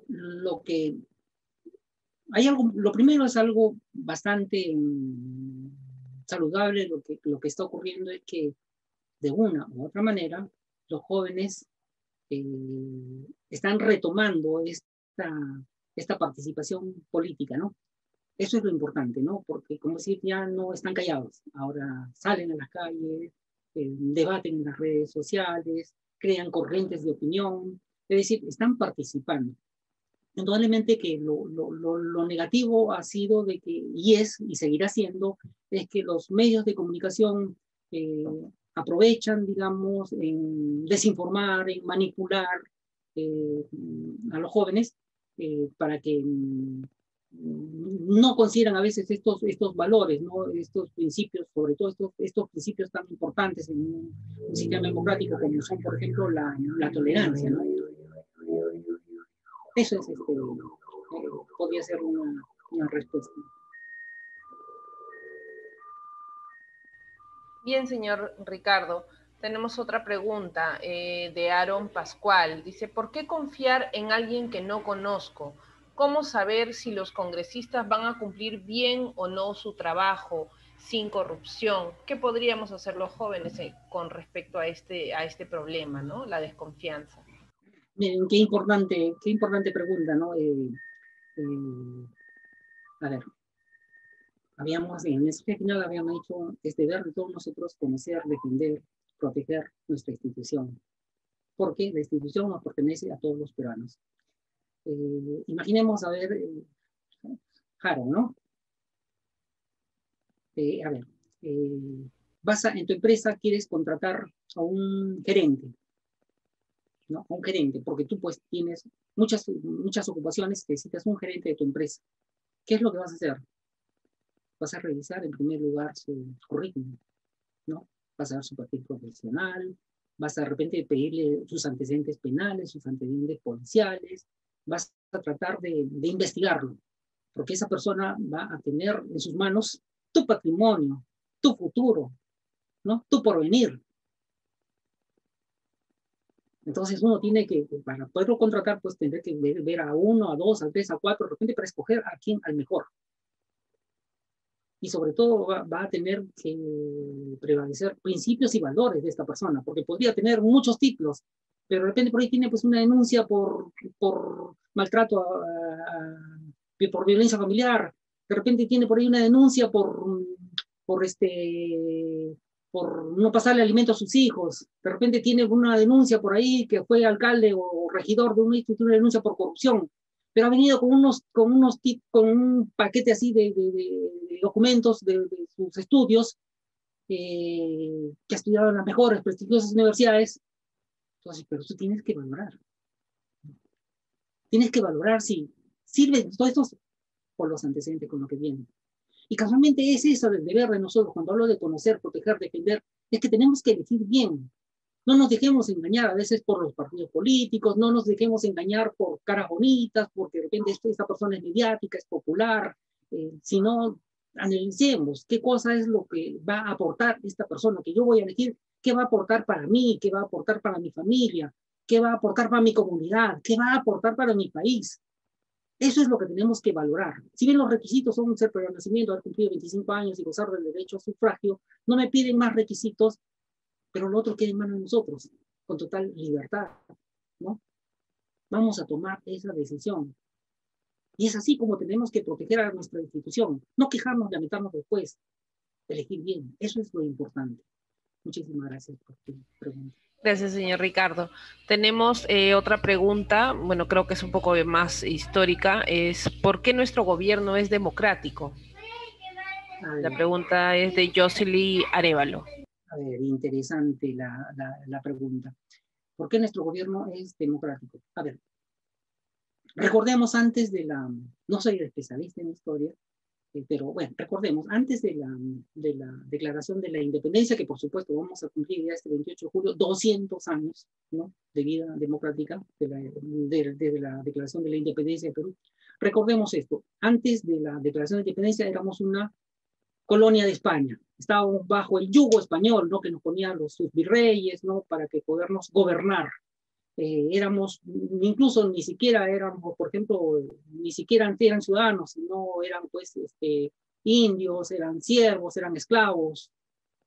lo que hay algo, lo primero es algo bastante saludable. Lo que está ocurriendo es que de una u otra manera los jóvenes están retomando esta participación política, ¿no? Eso es lo importante, ¿no? Porque, como decir, ya no están callados, ahora salen a las calles, debaten en las redes sociales, crean corrientes de opinión, es decir, están participando. Indudablemente que lo negativo ha sido de que, y seguirá siendo, es que los medios de comunicación aprovechan, digamos, en desinformar, en manipular a los jóvenes para que no consideran a veces estos valores, ¿no? Estos principios, sobre todo estos principios tan importantes en un sistema democrático como son, por ejemplo, la tolerancia, ¿no? Eso es, podría ser una respuesta. Bien, señor Ricardo, tenemos otra pregunta de Aaron Pascual. Dice, ¿por qué confiar en alguien que no conozco? ¿Cómo saber si los congresistas van a cumplir bien o no su trabajo sin corrupción? ¿Qué podríamos hacer los jóvenes con respecto a este problema, ¿no? La desconfianza. Miren, qué importante pregunta, ¿no? A ver, en ese final habíamos dicho, es deber de todos nosotros conocer, defender, proteger nuestra institución, porque la institución nos pertenece a todos los peruanos. Imaginemos, a ver, Jaro, ¿no? A ver, en tu empresa quieres contratar a un gerente, ¿no? A un gerente, porque tú pues tienes muchas ocupaciones, necesitas un gerente de tu empresa. ¿Qué es lo que vas a hacer? Vas a revisar en primer lugar su currículum, ¿no? Vas a ver su perfil profesional, vas a de repente pedirle sus antecedentes penales, sus antecedentes policiales, vas a tratar de investigarlo, porque esa persona va a tener en sus manos tu patrimonio, tu futuro, ¿no? Tu porvenir. Entonces uno tiene que, para poderlo contratar, pues tendrá que ver a uno, a dos, a tres, a cuatro, de repente para escoger a quién, al mejor. Y sobre todo va a tener que prevalecer principios y valores de esta persona, porque podría tener muchos títulos, pero de repente por ahí tiene pues una denuncia por maltrato, por violencia familiar, de repente tiene por ahí una denuncia por no pasarle alimento a sus hijos, de repente tiene una denuncia por ahí que fue alcalde o regidor de un instituto, una denuncia por corrupción, pero ha venido con un paquete así de documentos de sus estudios, que ha estudiado en las mejores, prestigiosas universidades. Entonces, pero tú tienes que valorar. Tienes que valorar si sirven todos estos por los antecedentes con lo que vienen. Y casualmente es eso el deber de nosotros, cuando hablo de conocer, proteger, defender, es que tenemos que elegir bien. No nos dejemos engañar a veces por los partidos políticos, no nos dejemos engañar por caras bonitas, porque de repente esta persona es mediática, es popular, sino analicemos qué cosa es lo que va a aportar esta persona que yo voy a elegir, qué va a aportar para mí, qué va a aportar para mi familia, qué va a aportar para mi comunidad, qué va a aportar para mi país. Eso es lo que tenemos que valorar. Si bien los requisitos son ser previo nacimiento, haber cumplido 25 años y gozar del derecho a sufragio, no me piden más requisitos, pero lo otro queda en manos de nosotros, con total libertad, ¿no? Vamos a tomar esa decisión. Y es así como tenemos que proteger a nuestra institución, no quejarnos, lamentarnos después, elegir bien. Eso es lo importante. Muchísimas gracias por tu pregunta. Gracias, señor Ricardo. Tenemos otra pregunta, bueno, creo que es un poco más histórica, es ¿por qué nuestro gobierno es democrático? La pregunta es de Jocely Arevalo. A ver, interesante la pregunta. ¿Por qué nuestro gobierno es democrático? A ver, recordemos antes de la, no soy especialista en historia, pero bueno, recordemos, antes de la declaración de la independencia, que por supuesto vamos a cumplir ya este 28 de julio, 200 años, ¿no?, de vida democrática de la declaración de la independencia de Perú. Recordemos esto, antes de la declaración de independencia éramos una colonia de España, estábamos bajo el yugo español, ¿no?, que nos ponían sus virreyes, ¿no?, para que podernos gobernar. Éramos, incluso ni siquiera éramos, por ejemplo, ni siquiera eran ciudadanos, sino eran pues indios, eran siervos, eran esclavos.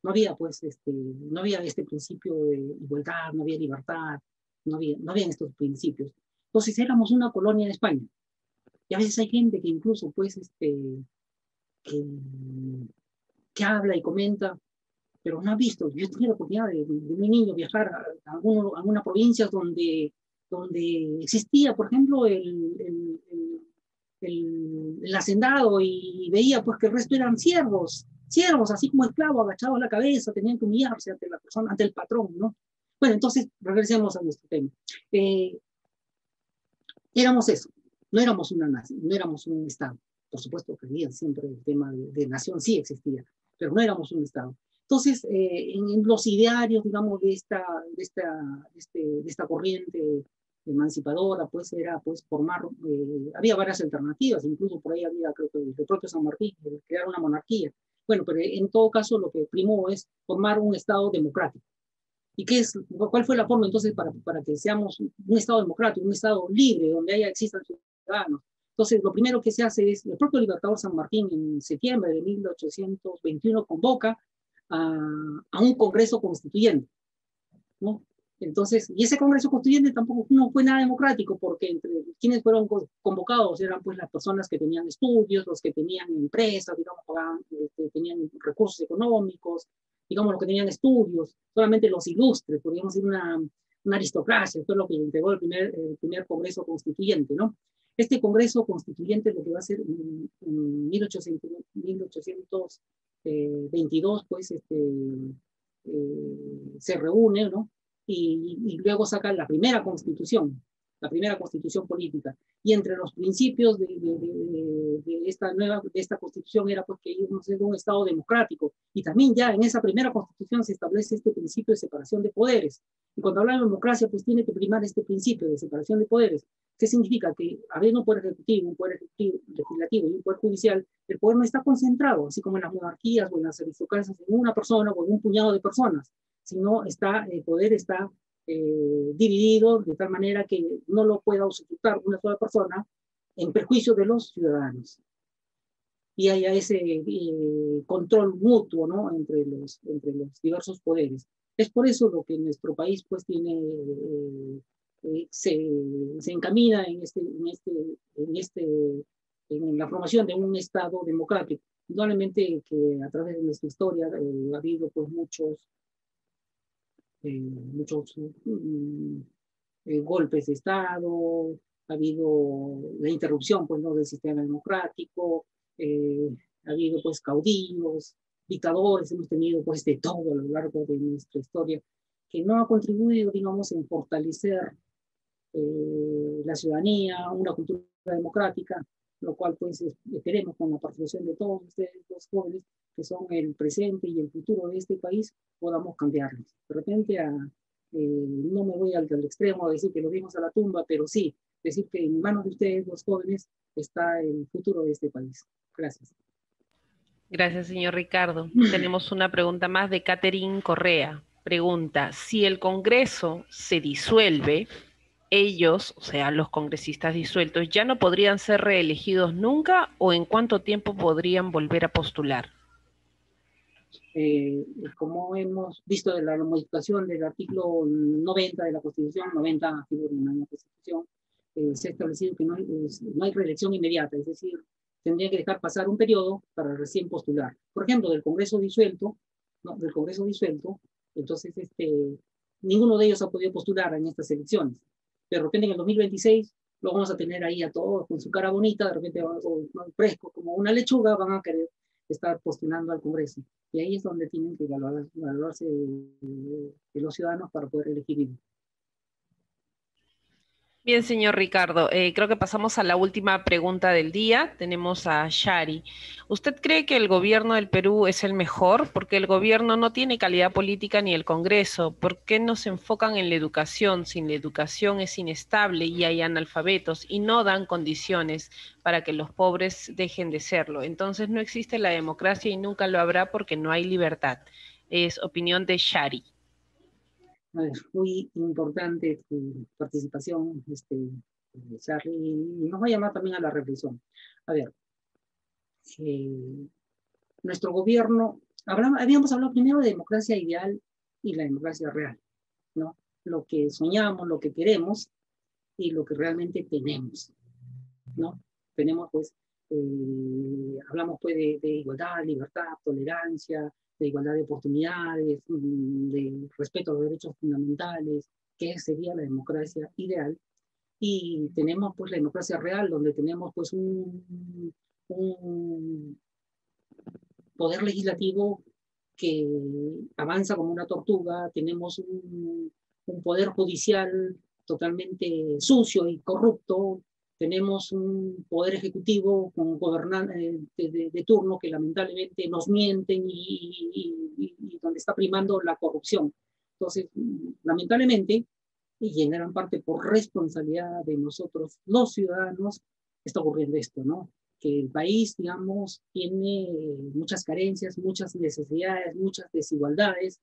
No había pues no había este principio de igualdad, no había libertad, no había estos principios. Entonces éramos una colonia de España. Y a veces hay gente que incluso pues que, que habla y comenta, pero no ha visto. Yo tuve la oportunidad de mi niño viajar a algunas provincias donde existía, por ejemplo, el hacendado y veía pues que el resto eran siervos, así como esclavos, agachados la cabeza, tenían que humillarse ante la persona, ante el patrón, ¿no? Bueno, entonces regresemos a nuestro tema. Éramos eso, no éramos una nación, no éramos un Estado. Por supuesto que había siempre el tema de nación, sí existía, pero no éramos un Estado. Entonces, en los idearios, digamos, de esta corriente emancipadora, pues era pues formar, había varias alternativas, incluso por ahí había, creo que el propio San Martín, crear una monarquía. Bueno, pero en todo caso lo que primó es formar un Estado democrático. ¿Y cuál fue la forma entonces para que seamos un Estado democrático, un Estado libre, donde existan ciudadanos? Entonces, lo primero que se hace es, el propio Libertador San Martín en septiembre de 1821 convoca a un Congreso Constituyente, ¿no? Entonces, y ese Congreso Constituyente tampoco no fue nada democrático, porque entre quienes fueron convocados eran pues las personas que tenían estudios, los que tenían empresas, digamos, que tenían recursos económicos, digamos, los que tenían estudios, solamente los ilustres, podríamos decir una aristocracia, fue lo que entregó el primer Congreso Constituyente, ¿no? Este Congreso Constituyente lo que va a hacer en 1822, pues se reúne, ¿no? Y luego saca la primera constitución política. Y entre los principios de esta constitución era pues que íbamos a ser un Estado democrático. Y también ya en esa primera constitución se establece este principio de separación de poderes. Y cuando habla de democracia, pues tiene que primar este principio de separación de poderes. ¿Qué significa? Que habiendo un poder ejecutivo, un poder legislativo y un poder judicial, el poder no está concentrado, así como en las monarquías o en las aristocracias, en una persona o en un puñado de personas, sino el poder está dividido de tal manera que no lo pueda usufructar una sola persona en perjuicio de los ciudadanos. Y haya ese control mutuo, ¿no?, entre los diversos poderes. Es por eso lo que nuestro país pues tiene, se encamina en la formación de un Estado democrático. Indudablemente que a través de nuestra historia ha habido pues muchos golpes de Estado, ha habido la interrupción pues, ¿no?, del sistema democrático, ha habido pues caudillos, dictadores, hemos tenido pues de todo a lo largo de nuestra historia, que no ha contribuido, digamos, en fortalecer la ciudadanía, una cultura democrática, lo cual pues esperemos con la participación de todos ustedes, los jóvenes, que son el presente y el futuro de este país, podamos cambiarlos. De repente, no me voy al extremo a decir que lo vimos a la tumba, pero sí, decir que en manos de ustedes, los jóvenes, está el futuro de este país. Gracias. Gracias, señor Ricardo. Tenemos una pregunta más de Catherine Correa. Pregunta, si el Congreso se disuelve, ellos, o sea, los congresistas disueltos, ¿ya no podrían ser reelegidos nunca o en cuánto tiempo podrían volver a postular? Como hemos visto de la modificación del artículo 90 de la Constitución, 90 figura en la Constitución, se ha establecido que no hay reelección inmediata, es decir, tendría que dejar pasar un periodo para recién postular. Por ejemplo, del Congreso disuelto, ¿no?, entonces ninguno de ellos ha podido postular en estas elecciones. De repente en el 2026 lo vamos a tener ahí a todos con su cara bonita, de repente o fresco como una lechuga, van a querer estar postulando al Congreso. Y ahí es donde tienen que evaluarse los ciudadanos para poder elegir. Bien, señor Ricardo, creo que pasamos a la última pregunta del día. Tenemos a Shari. ¿Usted cree que el gobierno del Perú es el mejor? Porque el gobierno no tiene calidad política ni el Congreso. ¿Por qué no se enfocan en la educación? Si la educación es inestable y hay analfabetos y no dan condiciones para que los pobres dejen de serlo. Entonces no existe la democracia y nunca lo habrá porque no hay libertad. Es opinión de Shari. A ver, muy importante tu participación, Charlie, y nos va a llamar también a la reflexión. A ver, nuestro gobierno, habíamos hablado primero de democracia ideal y la democracia real, ¿no? Lo que soñamos, lo que queremos y lo que realmente tenemos, ¿no? Tenemos, pues, hablamos pues de igualdad, libertad, tolerancia, de igualdad de oportunidades, de respeto a los derechos fundamentales, que sería la democracia ideal. Y tenemos pues la democracia real, donde tenemos pues un poder legislativo que avanza como una tortuga, tenemos un poder judicial totalmente sucio y corrupto, tenemos un poder ejecutivo con gobernantes de turno que lamentablemente nos mienten y donde está primando la corrupción. Entonces, lamentablemente, y en gran parte por responsabilidad de nosotros los ciudadanos, está ocurriendo esto, ¿no? Que el país, digamos, tiene muchas carencias, muchas necesidades, muchas desigualdades,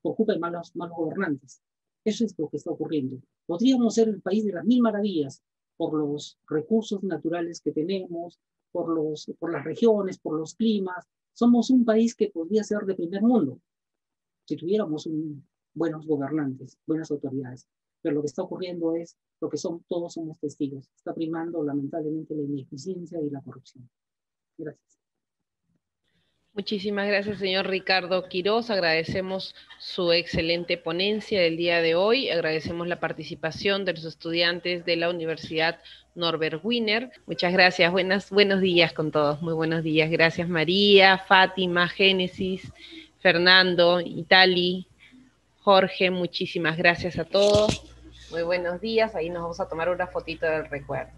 por culpa de malos gobernantes. Eso es lo que está ocurriendo. Podríamos ser el país de las mil maravillas por los recursos naturales que tenemos, por las regiones, por los climas. Somos un país que podría ser de primer mundo si tuviéramos buenos gobernantes, buenas autoridades. Pero lo que está ocurriendo es lo que todos somos testigos. Está primando lamentablemente la ineficiencia y la corrupción. Gracias. Muchísimas gracias, señor Ricardo Quiroz. Agradecemos su excelente ponencia del día de hoy. Agradecemos la participación de los estudiantes de la Universidad Norbert Wiener. Muchas gracias. Buenos días con todos. Muy buenos días. Gracias, María, Fátima, Génesis, Fernando, Itali, Jorge. Muchísimas gracias a todos. Muy buenos días. Ahí nos vamos a tomar una fotito del recuerdo.